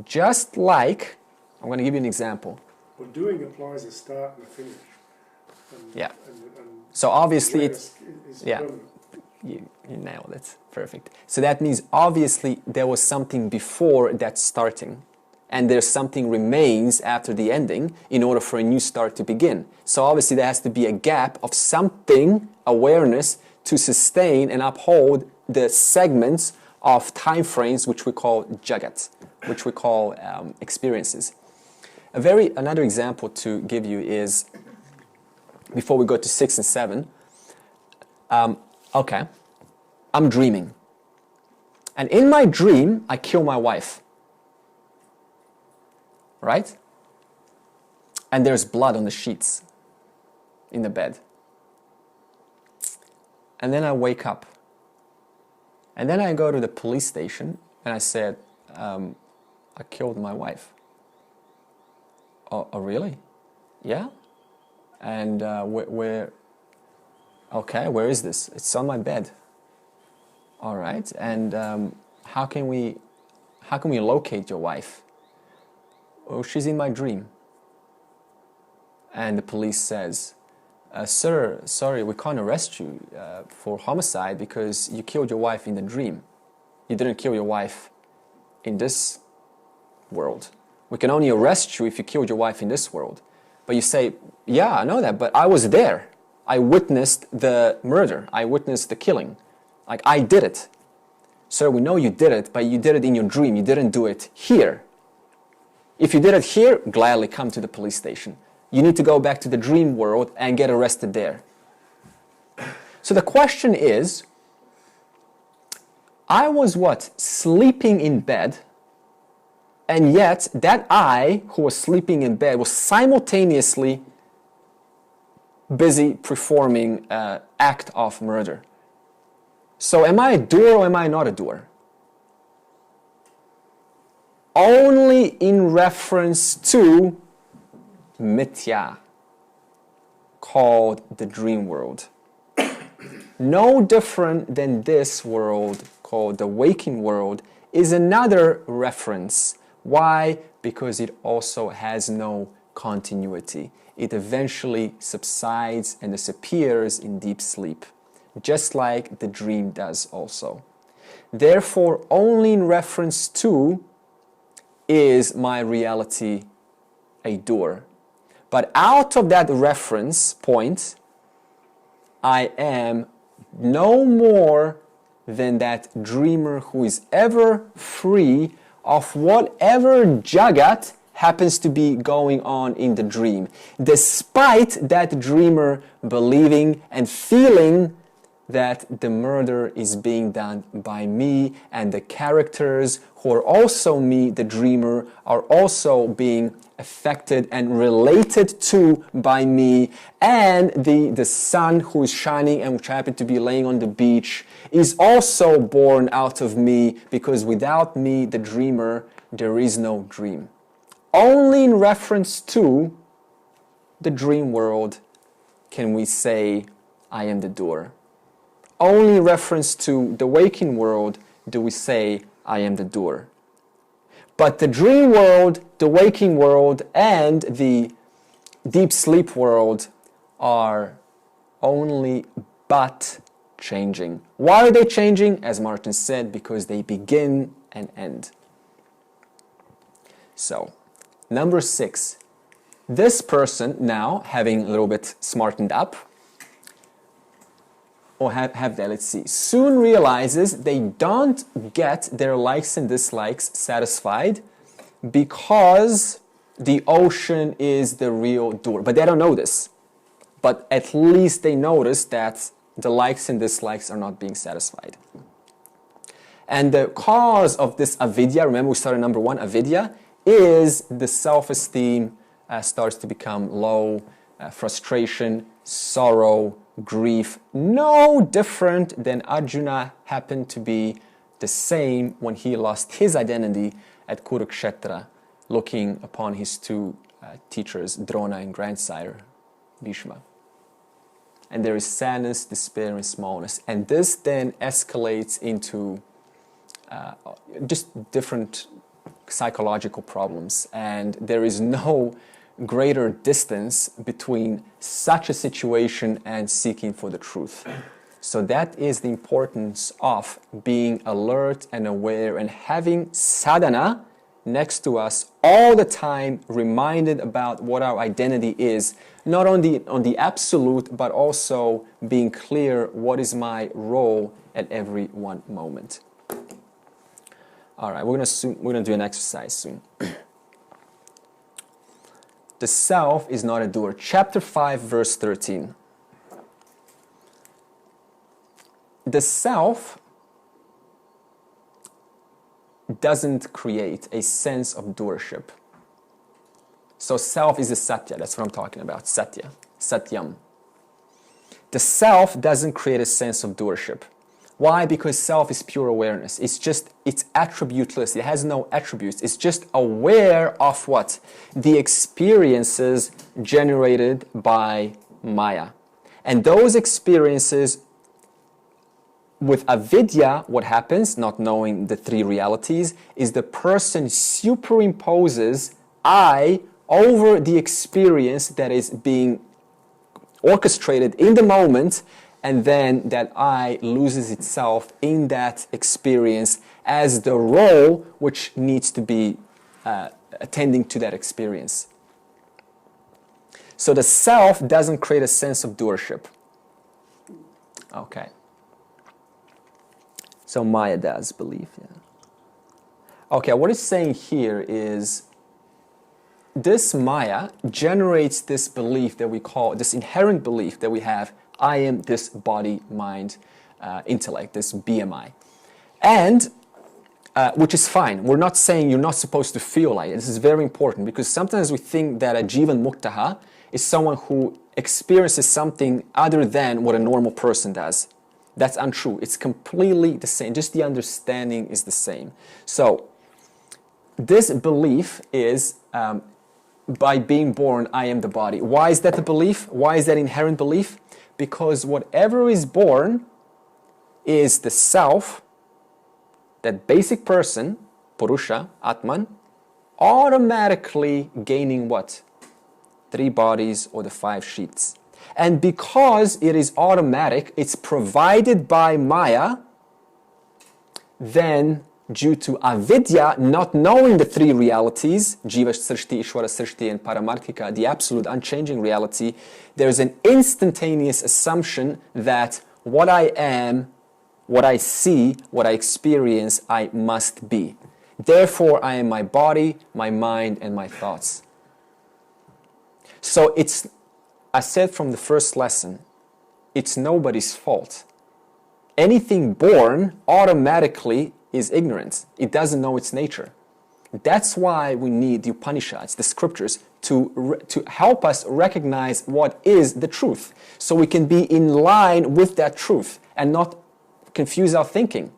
Speaker 1: Just like, I'm going to give you an example.
Speaker 2: Well, doing applies a start and a finish. And,
Speaker 1: Yeah.
Speaker 2: And
Speaker 1: So obviously
Speaker 2: awareness is
Speaker 1: yeah.
Speaker 2: permanent.
Speaker 1: You nailed it. Perfect. So that means obviously there was something before that starting. And there's something remains after the ending in order for a new start to begin. So obviously there has to be a gap of something, awareness, to sustain and uphold the segments of time frames which we call jagat, which we call experiences. Another example to give you is, before we go to 6 and 7, okay, I'm dreaming. And in my dream, I kill my wife. Right? And there's blood on the sheets in the bed. And then I wake up. And then I go to the police station and I said, I killed my wife. Oh, really? Yeah? And where is this? It's on my bed. All right. And how can we locate your wife? Oh, she's in my dream. And the police says, sir, sorry, we can't arrest you for homicide because you killed your wife in the dream. You didn't kill your wife in this world. We can only arrest you if you killed your wife in this world. But you say, yeah, I know that, but I was there. I witnessed the murder. I witnessed the killing. Like, I did it. Sir, we know you did it, but you did it in your dream. You didn't do it here. If you did it here, gladly come to the police station. You need to go back to the dream world and get arrested there. So the question is, I was what? Sleeping in bed, and yet that I, who was sleeping in bed, was simultaneously busy performing an act of murder. So am I a doer or am I not a doer? Only in reference to Mithya, called the dream world. No different than this world, called the waking world, is another reference. Why? Because it also has no continuity. It eventually subsides and disappears in deep sleep, just like the dream does also. Therefore, only in reference to is my reality a doer. But out of that reference point, I am no more than that dreamer who is ever free of whatever jagat happens to be going on in the dream, despite that dreamer believing and feeling that the murder is being done by me, and the characters who are also me, the dreamer, are also being affected and related to by me, and the sun who is shining and which happened to be laying on the beach is also born out of me, because without me, the dreamer, there is no dream. Only in reference to the dream world can we say, I am the doer. Only in reference to the waking world do we say, I am the doer. But the dream world, the waking world, and the deep sleep world are only but changing. Why are they changing? As Martin said, because they begin and end. So, number 6. This person now, having a little bit smartened up, or have that, let's see, soon realizes they don't get their likes and dislikes satisfied because the ocean is the real doer. But they don't know this. But at least they notice that the likes and dislikes are not being satisfied. And the cause of this avidya, remember we started number 1, avidya, is the self-esteem starts to become low, frustration, sorrow, grief, no different than Arjuna happened to be the same when he lost his identity at Kurukshetra, looking upon his two teachers, Drona and grandsire, Bhishma. And there is sadness, despair, and smallness. And this then escalates into just different psychological problems. And there is no greater distance between such a situation and seeking for the truth. So that is the importance of being alert and aware and having sadhana next to us all the time, reminded about what our identity is, not only on the absolute, but also being clear what is my role at every one moment. All right, we're gonna do an exercise soon. The self is not a doer. Chapter 5, verse 13. The self doesn't create a sense of doership. So self is a satya. That's what I'm talking about. Satya. Satyam. The self doesn't create a sense of doership. Why? Because self is pure awareness. It's attributeless. It has no attributes. It's just aware of what? The experiences generated by Maya. And those experiences, with avidya, what happens, not knowing the three realities, is the person superimposes I over the experience that is being orchestrated in the moment, and then that I loses itself in that experience as the role which needs to be attending to that experience. So the self doesn't create a sense of doership. Okay. So Maya does believe, yeah. Okay, what it's saying here is this Maya generates this belief that we call, this inherent belief that we have, I am this body, mind, intellect, this BMI. And, which is fine. We're not saying you're not supposed to feel like it. This is very important because sometimes we think that a Jivan Muktaha is someone who experiences something other than what a normal person does. That's untrue. It's completely the same. Just the understanding is the same. So, this belief is by being born, I am the body. Why is that a belief? Why is that inherent belief? Because whatever is born is the self, that basic person, Purusha, Atman, automatically gaining what? 3 bodies or the 5 sheets. And because it is automatic, it's provided by Maya, then due to avidya, not knowing the 3 realities, Jiva Srishti, Ishvara Srishti, and Paramarthika, the absolute unchanging reality, there's an instantaneous assumption that what I am, what I see, what I experience, I must be. Therefore, I am my body, my mind, and my thoughts. So it's, I said from the first lesson, it's nobody's fault. Anything born automatically is ignorance. It doesn't know its nature. That's why we need the Upanishads, the scriptures, to help us recognize what is the truth, so we can be in line with that truth and not confuse our thinking,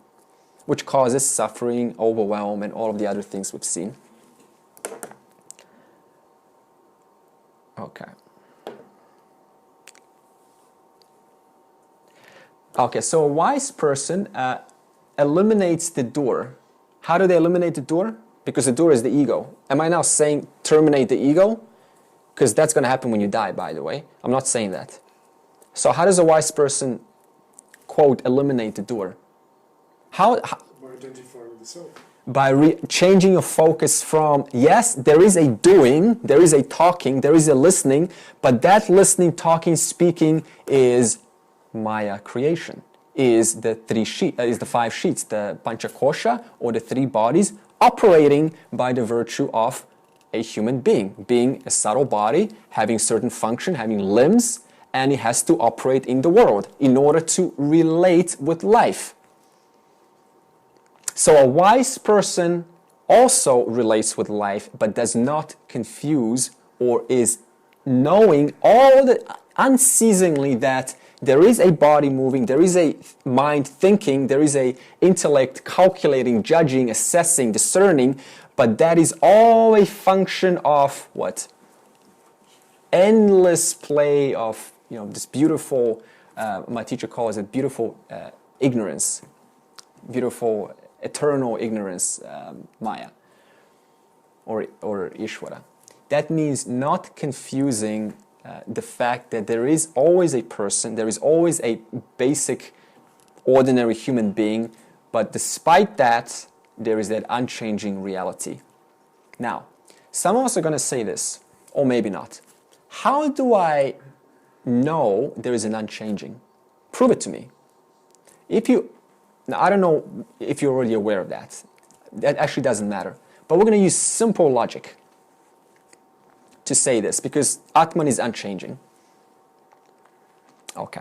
Speaker 1: which causes suffering, overwhelm, and all of the other things we've seen. Okay. Okay, so a wise person eliminates the door. How do they eliminate the door? Because the door is the ego. Am I now saying terminate the ego? Because that's going to happen when you die, by the way. I'm not saying that. So how does a wise person, quote, eliminate the door? How
Speaker 2: By identifying with the self.
Speaker 1: By changing your focus from, yes, there is a doing, there is a talking, there is a listening, but that listening, talking, speaking is Maya creation, is the 5 sheets, the Panchakosha, or the 3 bodies, operating by the virtue of a human being a subtle body, having certain function, having limbs, and it has to operate in the world in order to relate with life. So a wise person also relates with life, but does not confuse or is knowing unceasingly that there is a body moving, there is a mind thinking, there is a intellect calculating, judging, assessing, discerning, but that is all a function of what? Endless play of, this beautiful, my teacher calls it beautiful ignorance, beautiful eternal ignorance, Maya, or Ishvara. That means not confusing the fact that there is always a person, there is always a basic, ordinary human being, but despite that, there is that unchanging reality. Now, some of us are going to say this, or maybe not. How do I know there is an unchanging? Prove it to me. Now, I don't know if you're already aware of that. That actually doesn't matter. But we're going to use simple logic to say this, because Atman is unchanging. Okay.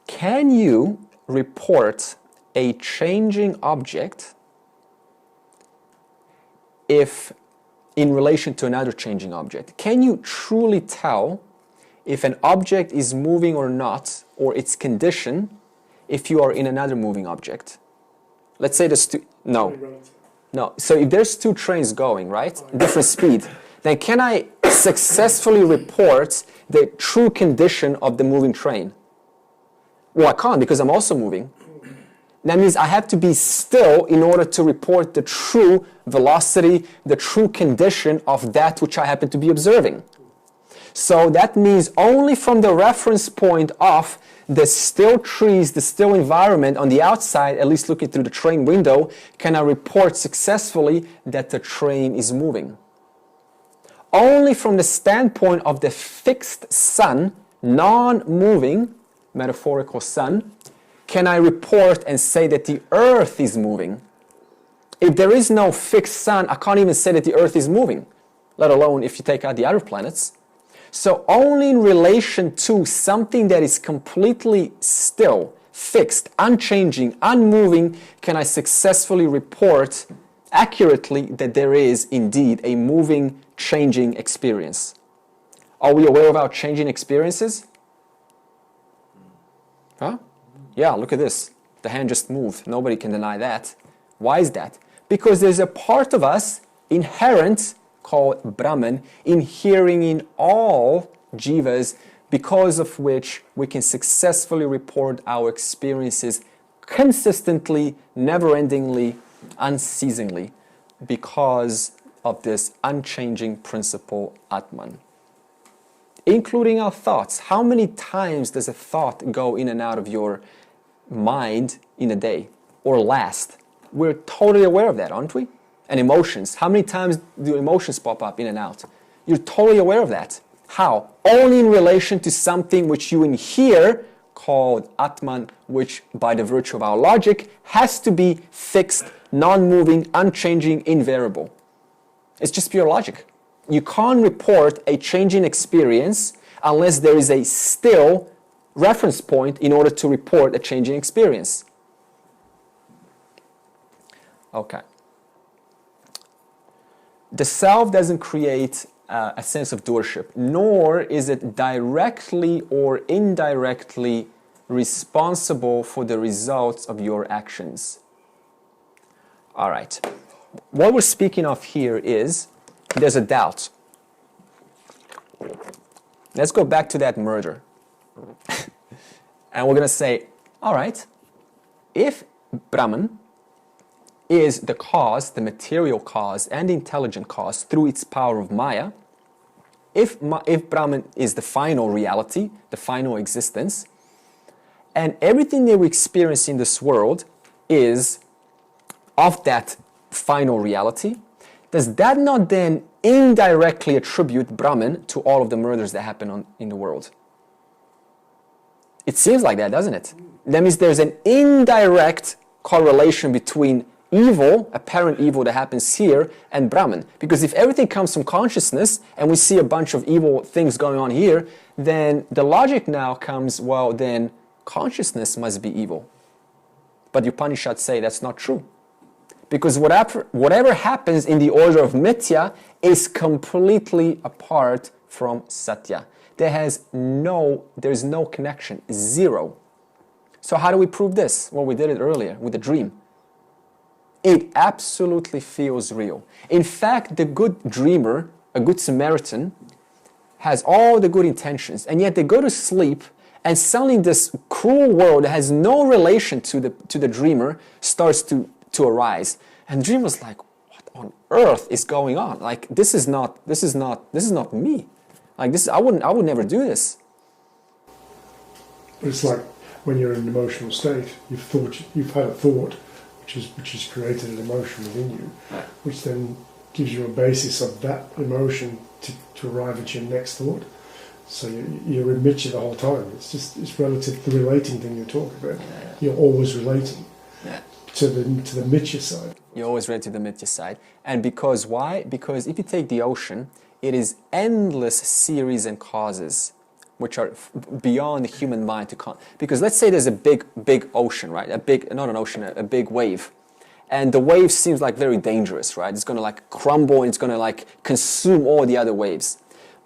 Speaker 1: Can you report a changing object if in relation to another changing object? Can you truly tell if an object is moving or not, or its condition, if you are in another moving object? Let's say there's no. So if there's 2 trains going, right, different speed, then can I successfully report the true condition of the moving train? Well, I can't, because I'm also moving. That means I have to be still in order to report the true velocity, the true condition of that which I happen to be observing. So that means only from the reference point of the still trees, the still environment on the outside, at least looking through the train window, can I report successfully that the train is moving. Only from the standpoint of the fixed sun, non-moving, metaphorical sun, can I report and say that the earth is moving? If there is no fixed sun, I can't even say that the earth is moving, let alone if you take out the other planets. So only in relation to something that is completely still, fixed, unchanging, unmoving, can I successfully report accurately that there is indeed a moving, changing experience. Are we aware of our changing experiences? Huh? Yeah, look at this. The hand just moved. Nobody can deny that. Why is that? Because there's a part of us inherent called Brahman inhering in all jivas, because of which we can successfully report our experiences consistently, never-endingly, unceasingly, because of this unchanging principle Atman. Including our thoughts. How many times does a thought go in and out of your mind in a day or last? We're totally aware of that, aren't we? And emotions. How many times do emotions pop up in and out? You're totally aware of that. How? Only in relation to something which you inhere called Atman, which by the virtue of our logic has to be fixed, non-moving, unchanging, invariable. It's just pure logic. You can't report a changing experience unless there is a still reference point in order to report a changing experience. Okay. The self doesn't create a sense of doership, nor is it directly or indirectly responsible for the results of your actions. All right. What we're speaking of here is there's a doubt. Let's go back to that murder. And we're going to say, all right, if Brahman is the cause, the material cause and the intelligent cause through its power of Maya, if Brahman is the final reality, the final existence, and everything that we experience in this world is of that final reality, does that not then indirectly attribute Brahman to all of the murders that happen in the world? It seems like that, doesn't it? That means there's an indirect correlation between evil, apparent evil that happens here, and Brahman. Because if everything comes from consciousness, and we see a bunch of evil things going on here, then the logic now comes, well, then consciousness must be evil. But the Upanishads say that's not true. Because whatever happens in the order of Mithya is completely apart from Satya. There's no connection, zero. So how do we prove this? Well, we did it earlier with the dream. It absolutely feels real. In fact, the good dreamer, a good Samaritan, has all the good intentions, and yet they go to sleep, and suddenly this cruel world that has no relation to the dreamer starts to arise. And the dreamer's like, what on earth is going on? Like, this is not me. Like, I would never do this.
Speaker 2: But it's like when you're in an emotional state, you've had a thought which has created an emotion within you, which then gives you a basis of that emotion to arrive at your next thought. So you're in Mithya the whole time. It's relative to the relating thing you're talking about. Yeah. You're always relating to the Mithya side.
Speaker 1: You're always related to the Mithya side. And because why? Because if you take the ocean, it is endless series and causes which are beyond the human mind to count. Because let's say there's a big ocean, right? A big wave. And the wave seems like very dangerous, right? It's going to like crumble and it's going to like consume all the other waves.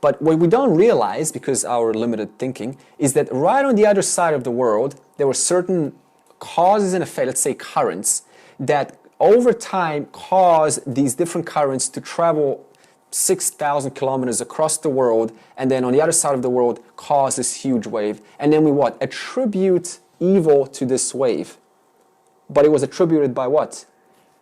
Speaker 1: But what we don't realize, because our limited thinking, is that right on the other side of the world, there were certain causes and effects, let's say currents, that over time cause these different currents to travel 6,000 kilometers across the world, and then on the other side of the world cause this huge wave. And then we what? Attribute evil to this wave. But it was attributed by what?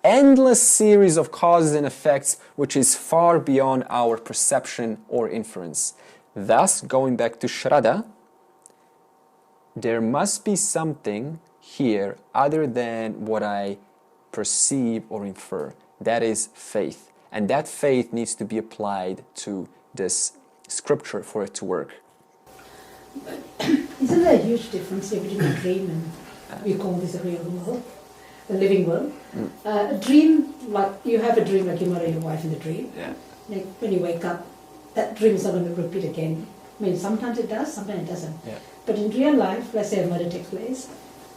Speaker 1: Endless series of causes and effects, which is far beyond our perception or inference. Thus, going back to Shraddha, there must be something here other than what I perceive or infer. That is faith. And that faith needs to be applied to this scripture for it to work.
Speaker 4: But isn't there a huge difference between a dream we call this a real world, a living world. A dream, like you have a dream, like you murder your wife in the dream.
Speaker 1: Yeah.
Speaker 4: Like when you wake up, that dream is not going to repeat again. I mean, sometimes it does, sometimes it doesn't.
Speaker 1: Yeah.
Speaker 4: But in real life, let's say a murder takes place,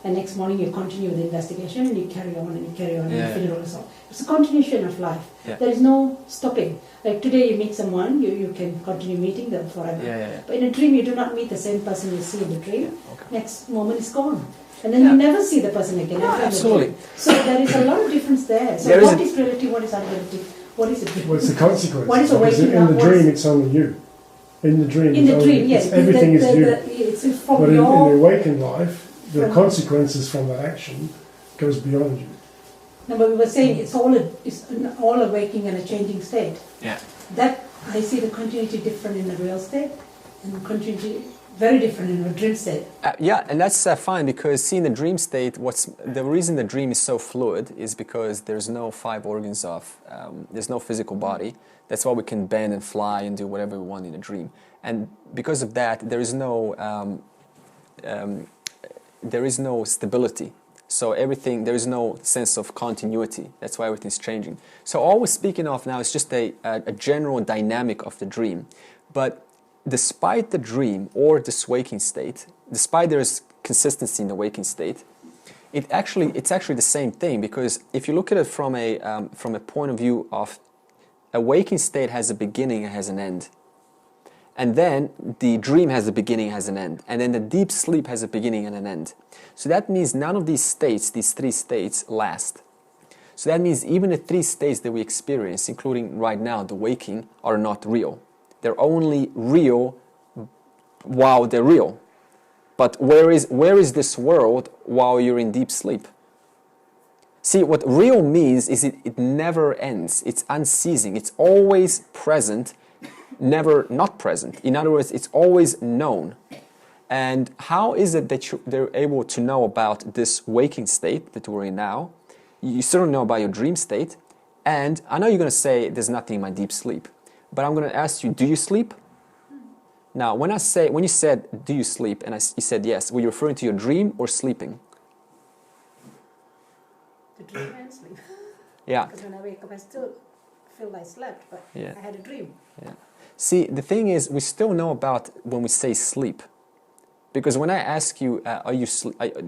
Speaker 4: and next morning you continue with the investigation, and you carry on and you carry on, and you finish all. So it's a continuation of life.
Speaker 1: Yeah.
Speaker 4: There is no stopping. Like today you meet someone, you can continue meeting them forever. But in a dream, you do not meet the same person you see in the dream. Next moment is gone. And then you never see the person again.
Speaker 1: Absolutely.
Speaker 4: So there is a lot of difference there. So what is relative, what is unrelative? What is it?
Speaker 2: Well, it's the consequence.
Speaker 4: What is awakening?
Speaker 2: In the dream, it's only you. In the dream,
Speaker 4: yes.
Speaker 2: Everything is you.
Speaker 4: It's from
Speaker 2: but in the awakened life, the consequences from that action goes beyond you.
Speaker 4: No, but we were saying it's all a waking and a changing state.
Speaker 1: Yeah.
Speaker 4: That I see the continuity different in the real state, and continuity very different in a dream state.
Speaker 1: And that's fine, because see, in the dream state, the reason the dream is so fluid is because there's no five organs there's no physical body. That's why we can bend and fly and do whatever we want in a dream. And because of that, there is no stability. So there is no sense of continuity. That's why everything's changing. So all we're speaking of now is just a general dynamic of the dream. But despite the dream or this waking state, despite there is consistency in the waking state, it's actually the same thing, because if you look at it from a point of view of a waking state has a beginning and has an end. And then the dream has a beginning, has an end. And then the deep sleep has a beginning and an end. So that means none of these states, these three states, last. So that means even the three states that we experience, including right now, the waking, are not real. They're only real while they're real. But where is this world while you're in deep sleep? See, what real means is it never ends. It's unceasing. It's always present, never not present. In other words, it's always known. And how is it that they're able to know about this waking state that we're in now? You certainly know about your dream state. And I know you're going to say there's nothing in my deep sleep. But I'm going to ask you, do you sleep? Now, when you said, do you sleep, and you said yes, were you referring to your dream or sleeping?
Speaker 4: The dream and sleep.
Speaker 1: Yeah.
Speaker 4: Because when I wake up, I still feel like I slept, but I had a dream.
Speaker 1: Yeah. See, the thing is, we still know about when we say sleep, because when I ask you,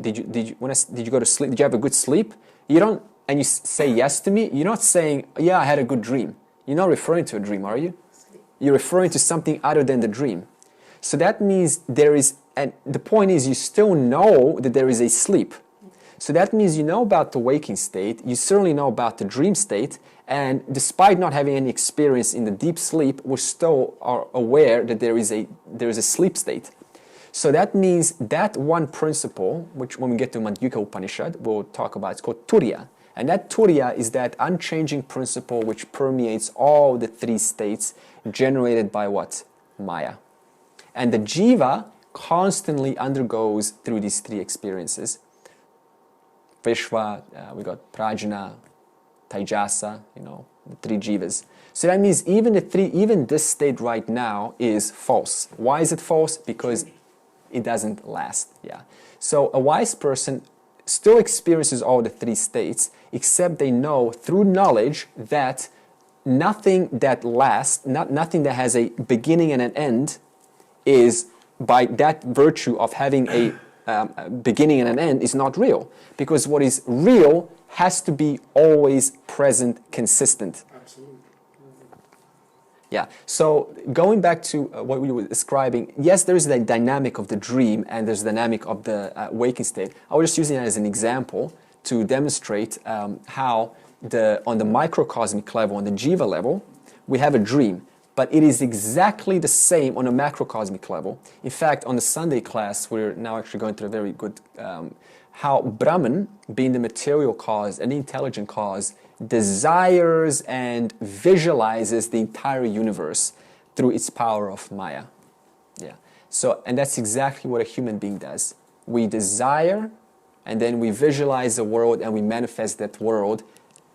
Speaker 1: did you go to sleep? Did you have a good sleep? You don't, and you say yes to me. You're not saying, yeah, I had a good dream. You're not referring to a dream, are you?
Speaker 4: Sleep.
Speaker 1: You're referring to something other than the dream. So that means there is, and the point is, you still know that there is a sleep. So that means you know about the waking state, you certainly know about the dream state, and despite not having any experience in the deep sleep, we still are aware that there is a sleep state. So that means that one principle, which when we get to Madhyuka Upanishad, we'll talk about, it's called Turiya. And that Turiya is that unchanging principle which permeates all the three states generated by what? Maya. And the jiva constantly undergoes through these three experiences. Vishwa, we got Prajna, Taijasa, the three jivas. So that means even this state right now is false. Why is it false? Because it doesn't last. Yeah. So a wise person still experiences all the three states, except they know through knowledge that nothing that lasts, nothing that has a beginning and an end, is by that virtue of having a beginning and an end is not real. Because what is real has to be always present, consistent.
Speaker 2: Absolutely.
Speaker 1: Yeah, so going back to what we were describing, yes, there is the dynamic of the dream and there's the dynamic of the waking state. I was just using it as an example to demonstrate how on the microcosmic level, on the jiva level, we have a dream. But it is exactly the same on a macrocosmic level. In fact, on the Sunday class, we're now actually going through a very good, how Brahman, being the material cause and the intelligent cause, desires and visualizes the entire universe through its power of Maya. Yeah. So, and that's exactly what a human being does. We desire, and then we visualize the world, and we manifest that world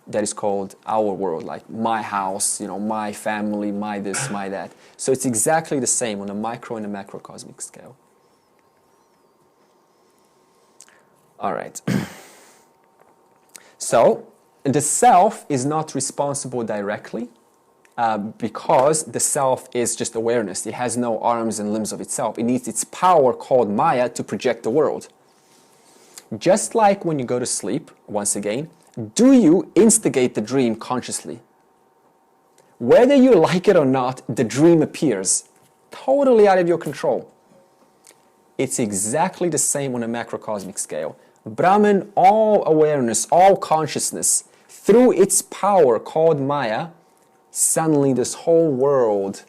Speaker 1: that is called our world, like my house, my family, my this, my that. So it's exactly the same on a micro and a macrocosmic scale. All right. So, the self is not responsible directly because the self is just awareness. It has no arms and limbs of itself. It needs its power called Maya to project the world. Just like when you go to sleep, once again, do you instigate the dream consciously? Whether you like it or not, the dream appears, totally out of your control. It's exactly the same on a macrocosmic scale. Brahman, all awareness, all consciousness, through its power called Maya, suddenly this whole world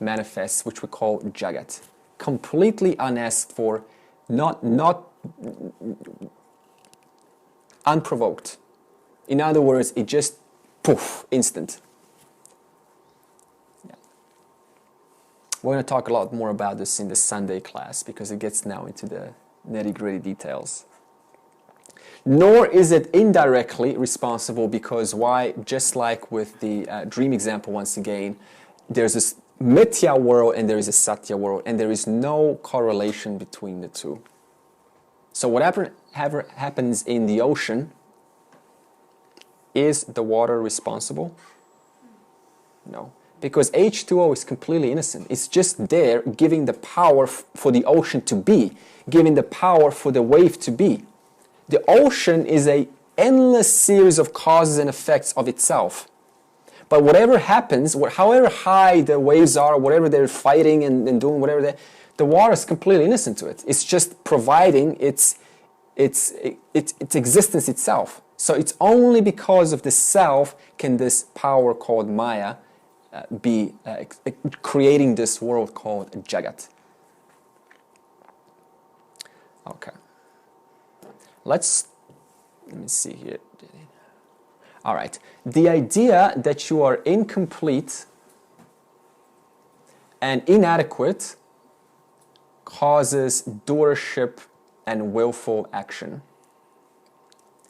Speaker 1: manifests, which we call Jagat. Completely unasked for, not unprovoked. In other words, it just, poof, instant. Yeah. We're going to talk a lot more about this in the Sunday class because it gets now into the nitty-gritty details. Nor is it indirectly responsible because why? Just like with the dream example once again, there's this Mithya world and there is a Satya world and there is no correlation between the two. So whatever happens in the ocean, is the water responsible? No. Because H2O is completely innocent. It's just there giving the power for the ocean to be, giving the power for the wave to be. The ocean is an endless series of causes and effects of itself. But whatever happens, however high the waves are, whatever they're fighting and doing, whatever the water is completely innocent to it. It's just providing its existence itself. So it's only because of the self can this power called Maya be creating this world called Jagat. Okay. Let me see here. All right. The idea that you are incomplete and inadequate causes doership and willful action.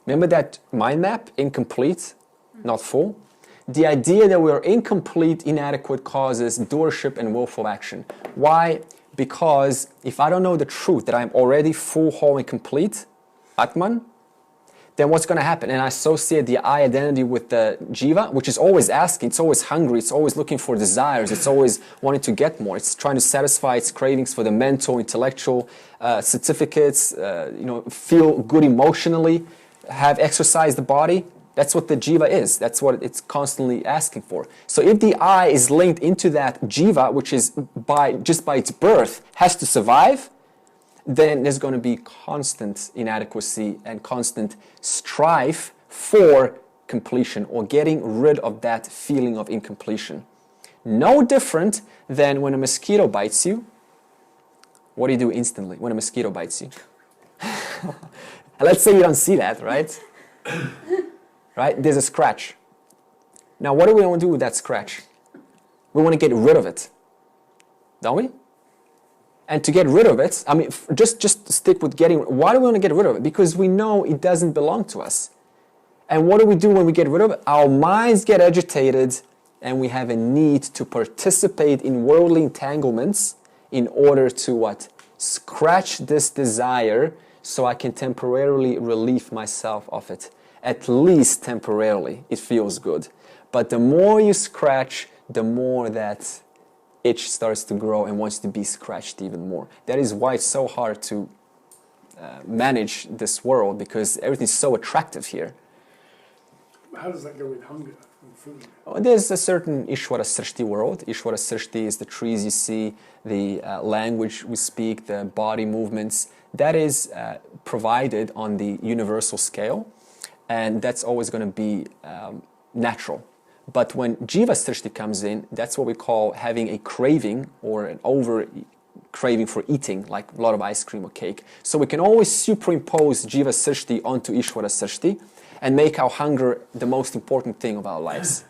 Speaker 1: Remember that mind map? Incomplete, not full. The idea that we are incomplete, inadequate causes doership and willful action. Why? Because if I don't know the truth that I'm already full, whole, and complete, Atman, then what's going to happen? And I associate the I identity with the Jiva, which is always asking, it's always hungry, it's always looking for desires, it's always wanting to get more. It's trying to satisfy its cravings for the mental, intellectual certificates, feel good emotionally, have exercised the body. That's what the Jiva is. That's what it's constantly asking for. So if the I is linked into that Jiva, which is just by its birth, has to survive, then there's going to be constant inadequacy and constant strife for completion or getting rid of that feeling of incompletion. No different than when a mosquito bites you. What do you do instantly when a mosquito bites you? Let's say you don't see that, right? Right? There's a scratch. Now, what do we want to do with that scratch? We want to get rid of it, don't we? And to get rid of it, I mean, just stick with getting. Why do we want to get rid of it? Because we know it doesn't belong to us. And what do we do when we get rid of it? Our minds get agitated, and we have a need to participate in worldly entanglements in order to what? Scratch this desire so I can temporarily relieve myself of it. At least temporarily, it feels good. But the more you scratch, the more that itch starts to grow and wants to be scratched even more. That is why it's so hard to manage this world, because everything's so attractive here.
Speaker 2: How does that go with hunger and food?
Speaker 1: Oh, there's a certain Ishvara Srishti world. Ishvara Srishti is the trees you see, the language we speak, the body movements. That is provided on the universal scale, and that's always going to be natural. But when Jiva Srishti comes in, that's what we call having a craving or an over craving for eating, like a lot of ice cream or cake. So we can always superimpose Jiva Srishti onto Ishvara Srishti and make our hunger the most important thing of our lives.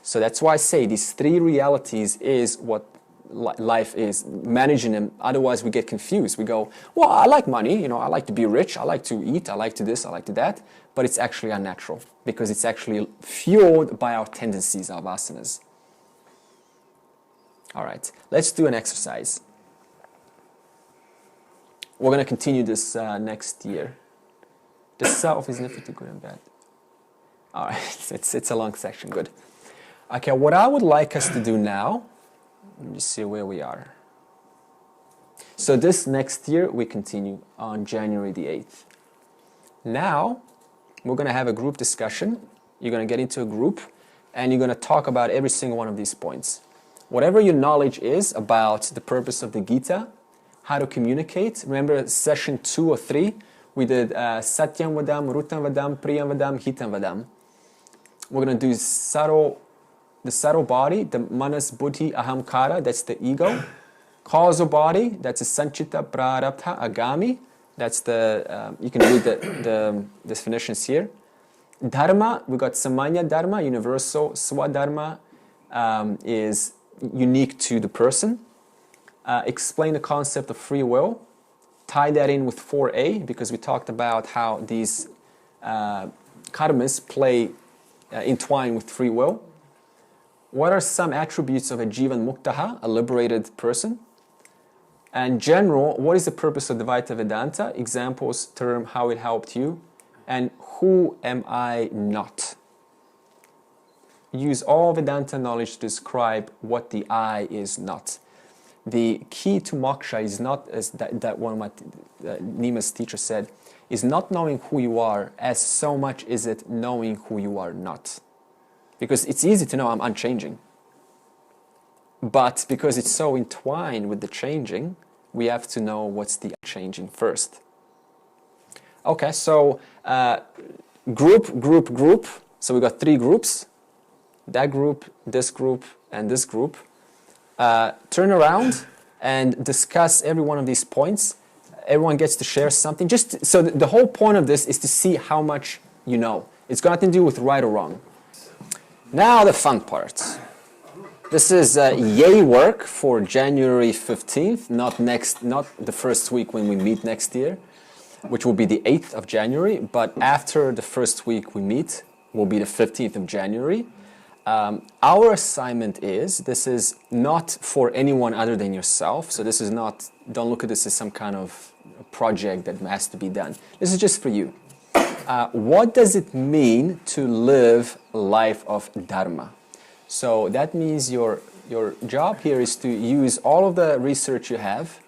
Speaker 1: So that's why I say these three realities is what life is, managing them. Otherwise we get confused. We go, well, I like money, I like to be rich, I like to eat, I like to this, I like to that. But it's actually unnatural because it's actually fueled by our tendencies, our vasanas. All right, let's do an exercise. We're going to continue this next year. The self is infinitely good and bad. All right, it's a long section, good. Okay, what I would like us to do now, let me see where we are. So this next year, we continue on January the 8th. Now, we're going to have a group discussion. You're going to get into a group, and you're going to talk about every single one of these points. Whatever your knowledge is about the purpose of the Gita, how to communicate. Remember session 2 or 3, we did Satyam Vadam, Rutam Vadam, Priyam Vadam, Hitam Vadam. We're going to do the subtle body, the Manas, Buddhi, Ahamkara, that's the ego. Causal body, that's the Sanchita, Prarabdha, Agami. That's the, you can read the definitions here. Dharma, we got Samanya Dharma, universal. Swadharma is unique to the person. Explain the concept of free will. Tie that in with 4a, because we talked about how these karmas entwine with free will. What are some attributes of a Jivan Muktaha, a liberated person? And general, what is the purpose of Advaita Vedanta? Examples, term, how it helped you. And who am I not? Use all Vedanta knowledge to describe what the I is not. The key to moksha is not, as that one of my Nima's teacher said, is not knowing who you are as so much is it knowing who you are not. Because it's easy to know I'm unchanging. But because it's so entwined with the changing, we have to know what's the unchanging first. Okay, so group. So we got 3 groups. That group, and this group. Turn around and discuss every one of these points. Everyone gets to share something. Just so the whole point of this is to see how much you know. It's got nothing to do with right or wrong. Now the fun part. This is yay work for January 15th, not the first week when we meet next year, which will be the 8th of January, but after the first week we meet will be the 15th of January. Our assignment is, this is not for anyone other than yourself, so this is not, don't look at this as some kind of project that has to be done. This is just for you. What does it mean to live a life of Dharma? So that means your job here is to use all of the research you have.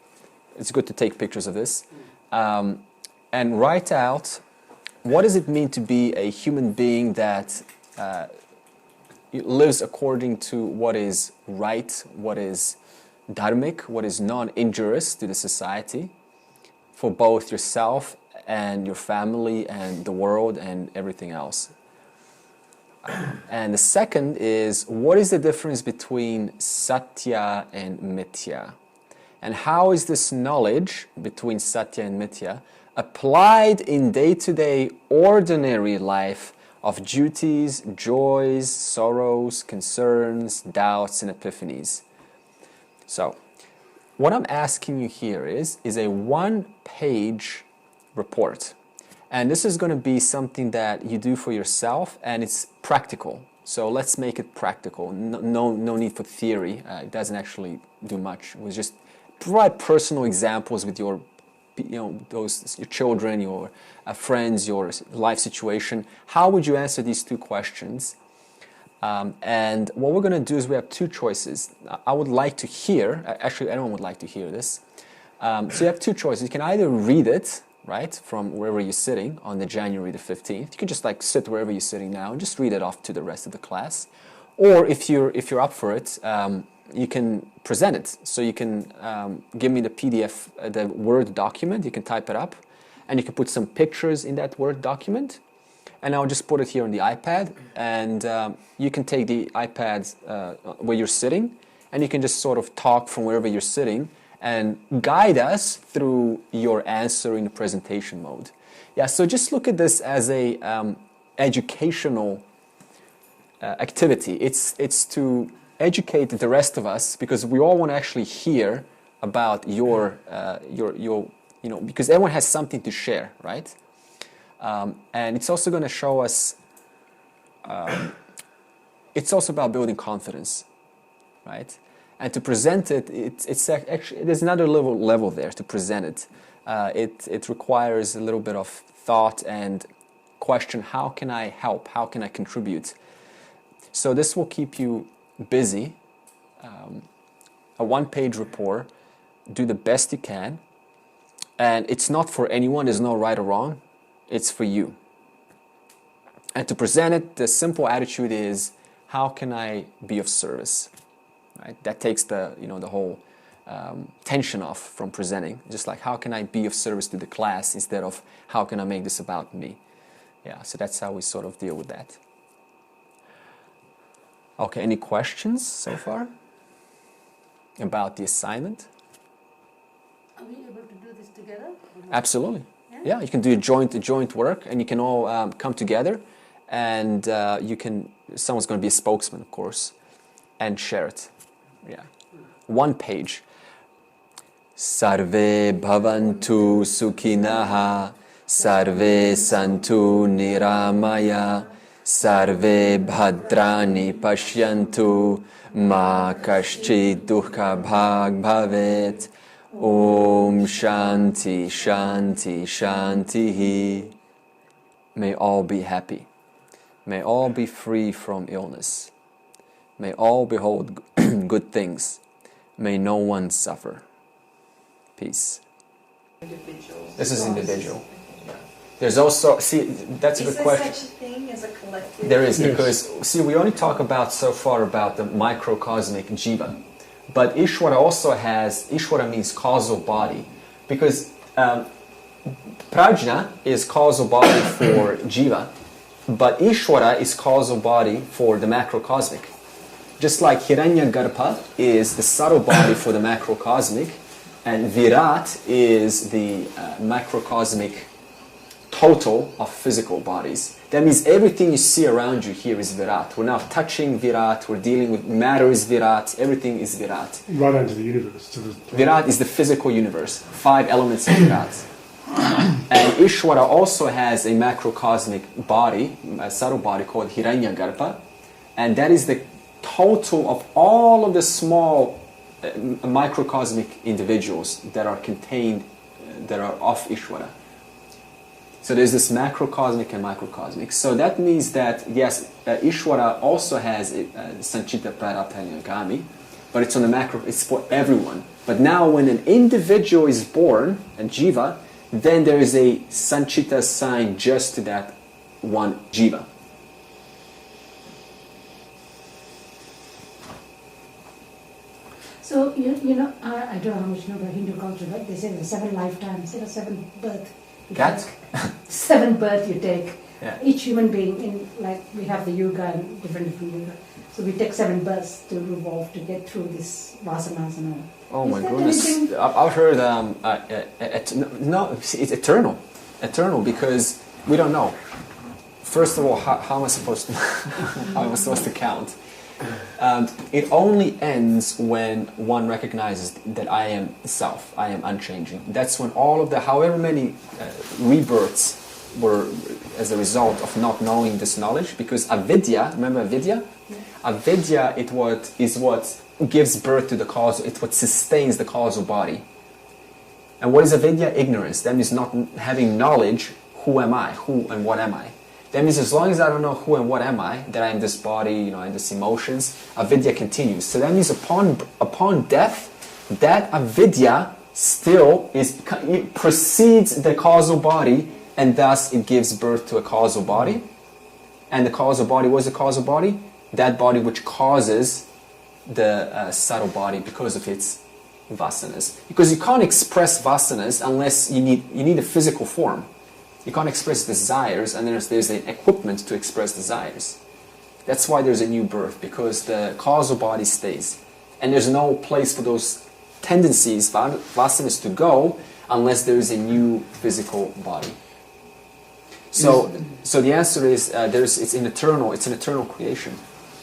Speaker 1: It's good to take pictures of this. And write out, what does it mean to be a human being that lives according to what is right, what is dharmic, what is non-injurious to the society, for both yourself and your family and the world and everything else. And the second is, what is the difference between Satya and Mithya? And how is this knowledge between Satya and Mithya applied in day-to-day ordinary life of duties, joys, sorrows, concerns, doubts, and epiphanies? So, what I'm asking you here is a 1-page report. And this is going to be something that you do for yourself, and it's practical. So let's make it practical. No need for theory. It doesn't actually do much. It was just provide personal examples with your children, your friends, your life situation. How would you answer these 2 questions? And what we're going to do is we have 2 choices. I would like to hear, actually anyone would like to hear this. So you have 2 choices. You can either read it, right, from wherever you're sitting on the January the 15th. You can just like sit wherever you're sitting now and just read it off to the rest of the class. Or if you're up for it, you can present it. So you can give me the PDF, the Word document. You can type it up, and you can put some pictures in that Word document. And I'll just put it here on the iPad, and you can take the iPad where you're sitting, and you can just sort of talk from wherever you're sitting and guide us through your answer in the presentation mode. Yeah, so just look at this as a educational activity. It's to educate the rest of us, because we all want to actually hear about your because everyone has something to share, right? And it's also going to show us, it's also about building confidence, right? And to present it, it's actually, there's another level there to present it. It requires a little bit of thought and question, how can I help? How can I contribute? So this will keep you busy. A one-page report, do the best you can. And it's not for anyone, there's no right or wrong. It's for you. And to present it, the simple attitude is, how can I be of service? Right? That takes the whole tension off from presenting. Just like, how can I be of service to the class, instead of how can I make this about me? Yeah, so that's how we sort of deal with that. Okay, any questions so far about the assignment?
Speaker 4: Are we able to do this together?
Speaker 1: Absolutely. Yeah, you can do a joint work, and you can all come together, and someone's going to be a spokesman, of course, and share it. Yeah. One page. Sarve bhavantu sukhinaha, sarve santu niramaya, sarve bhadrani pashyantu, ma kaschid dukkha bhag bhavet. Om Shanti Shanti Shanti. May all be happy. May all be free from illness. May all behold good things. May no one suffer. Peace.
Speaker 5: Individuals.
Speaker 1: This is individual. There's also, see, that's a good question.
Speaker 5: Is there such a thing as a collective?
Speaker 1: There is,
Speaker 2: Yes.
Speaker 1: because, see, we only talk about so far about the microcosmic jiva. But Ishvara means causal body, because prajna is causal body for jiva, but Ishvara is causal body for the macrocosmic. Just like Hiranyagarbha is the subtle body for the macrocosmic, and Virat is the macrocosmic total of physical bodies. That means everything you see around you here is Virat. We're now touching Virat, we're dealing with matter is Virat, everything is Virat.
Speaker 2: Right into the universe.
Speaker 1: Virat is the physical universe, 5 elements of Virat. And Ishvara also has a macrocosmic body, a subtle body called Hiranyagarbha, and that is the total of all of the small microcosmic individuals that are contained, that are of Ishvara. So there's this macrocosmic and microcosmic. So that means that, yes, Ishvara also has Sanchita Prarabdha, but it's on the macro, it's for everyone. But now when an individual is born, a jiva, then there is a Sanchita sign just to that one jiva.
Speaker 4: So, you know, I don't know how much you know about Hindu culture, but they say there's 7 lifetimes, 7 births.
Speaker 1: Cat?
Speaker 4: 7 births you take.
Speaker 1: Yeah.
Speaker 4: Each human being, like we have the yoga and different yoga. So we take 7 births to evolve, to get through this vasanas and all.
Speaker 1: Oh my
Speaker 4: that
Speaker 1: goodness!
Speaker 4: anything-
Speaker 1: I've heard no, it's eternal, because we don't know. First of all, how am I supposed to how am I supposed to count? It only ends when one recognizes that I am self, I am unchanging. That's when all of the, however many rebirths were as a result of not knowing this knowledge, because avidya, remember avidya? Yeah. Avidya is what gives birth to the causal, it's what sustains the causal body. And what is avidya? Ignorance. That means not having knowledge, who am I, who and what am I. That means as long as I don't know who and what am I, that I am this body, I am this emotions, avidya continues. So that means upon death, that avidya still it precedes the causal body, and thus it gives birth to a causal body. And the causal body, what is the causal body? That body which causes the subtle body because of its vasanas. Because you can't express vasanas unless you need a physical form. You can't express desires, and there's an equipment to express desires. That's why there's a new birth, because the causal body stays. And there's no place for those tendencies, vasanas, to go unless there is a new physical body. So the answer is it's an eternal creation.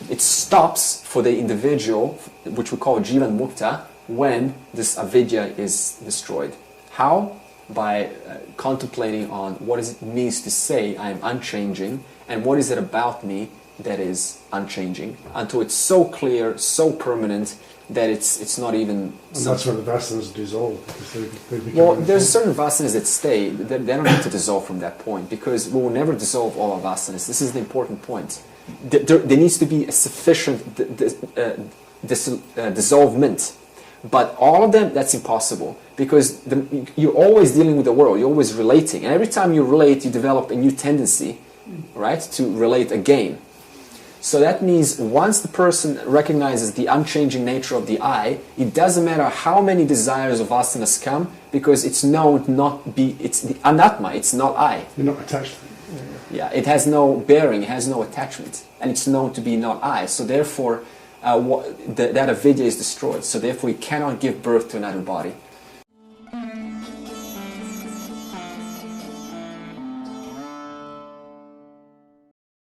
Speaker 1: It stops for the individual, which we call Jivan Mukta, when this avidya is destroyed. How? By contemplating on what it means to say I am unchanging, and what is it about me that is unchanging, until it's so clear, so permanent, that it's not even...
Speaker 2: And that's when the vasanas dissolve, because they become...
Speaker 1: Well, there's certain vasanas that stay. They don't need to dissolve from that point, because we will never dissolve all our vasanas. This is the important point. There needs to be a sufficient dissolvement. But all of them, that's impossible, because you're always dealing with the world, you're always relating. And every time you relate, you develop a new tendency, right, to relate again. So that means once the person recognizes the unchanging nature of the I, it doesn't matter how many desires of vasanas come, because it's known to not be, it's the anatma, it's not I.
Speaker 2: You're not attached to it.
Speaker 1: Yeah, it has no bearing, it has no attachment, and it's known to be not I. So therefore, that avidya is destroyed. So therefore, it cannot give birth to another body.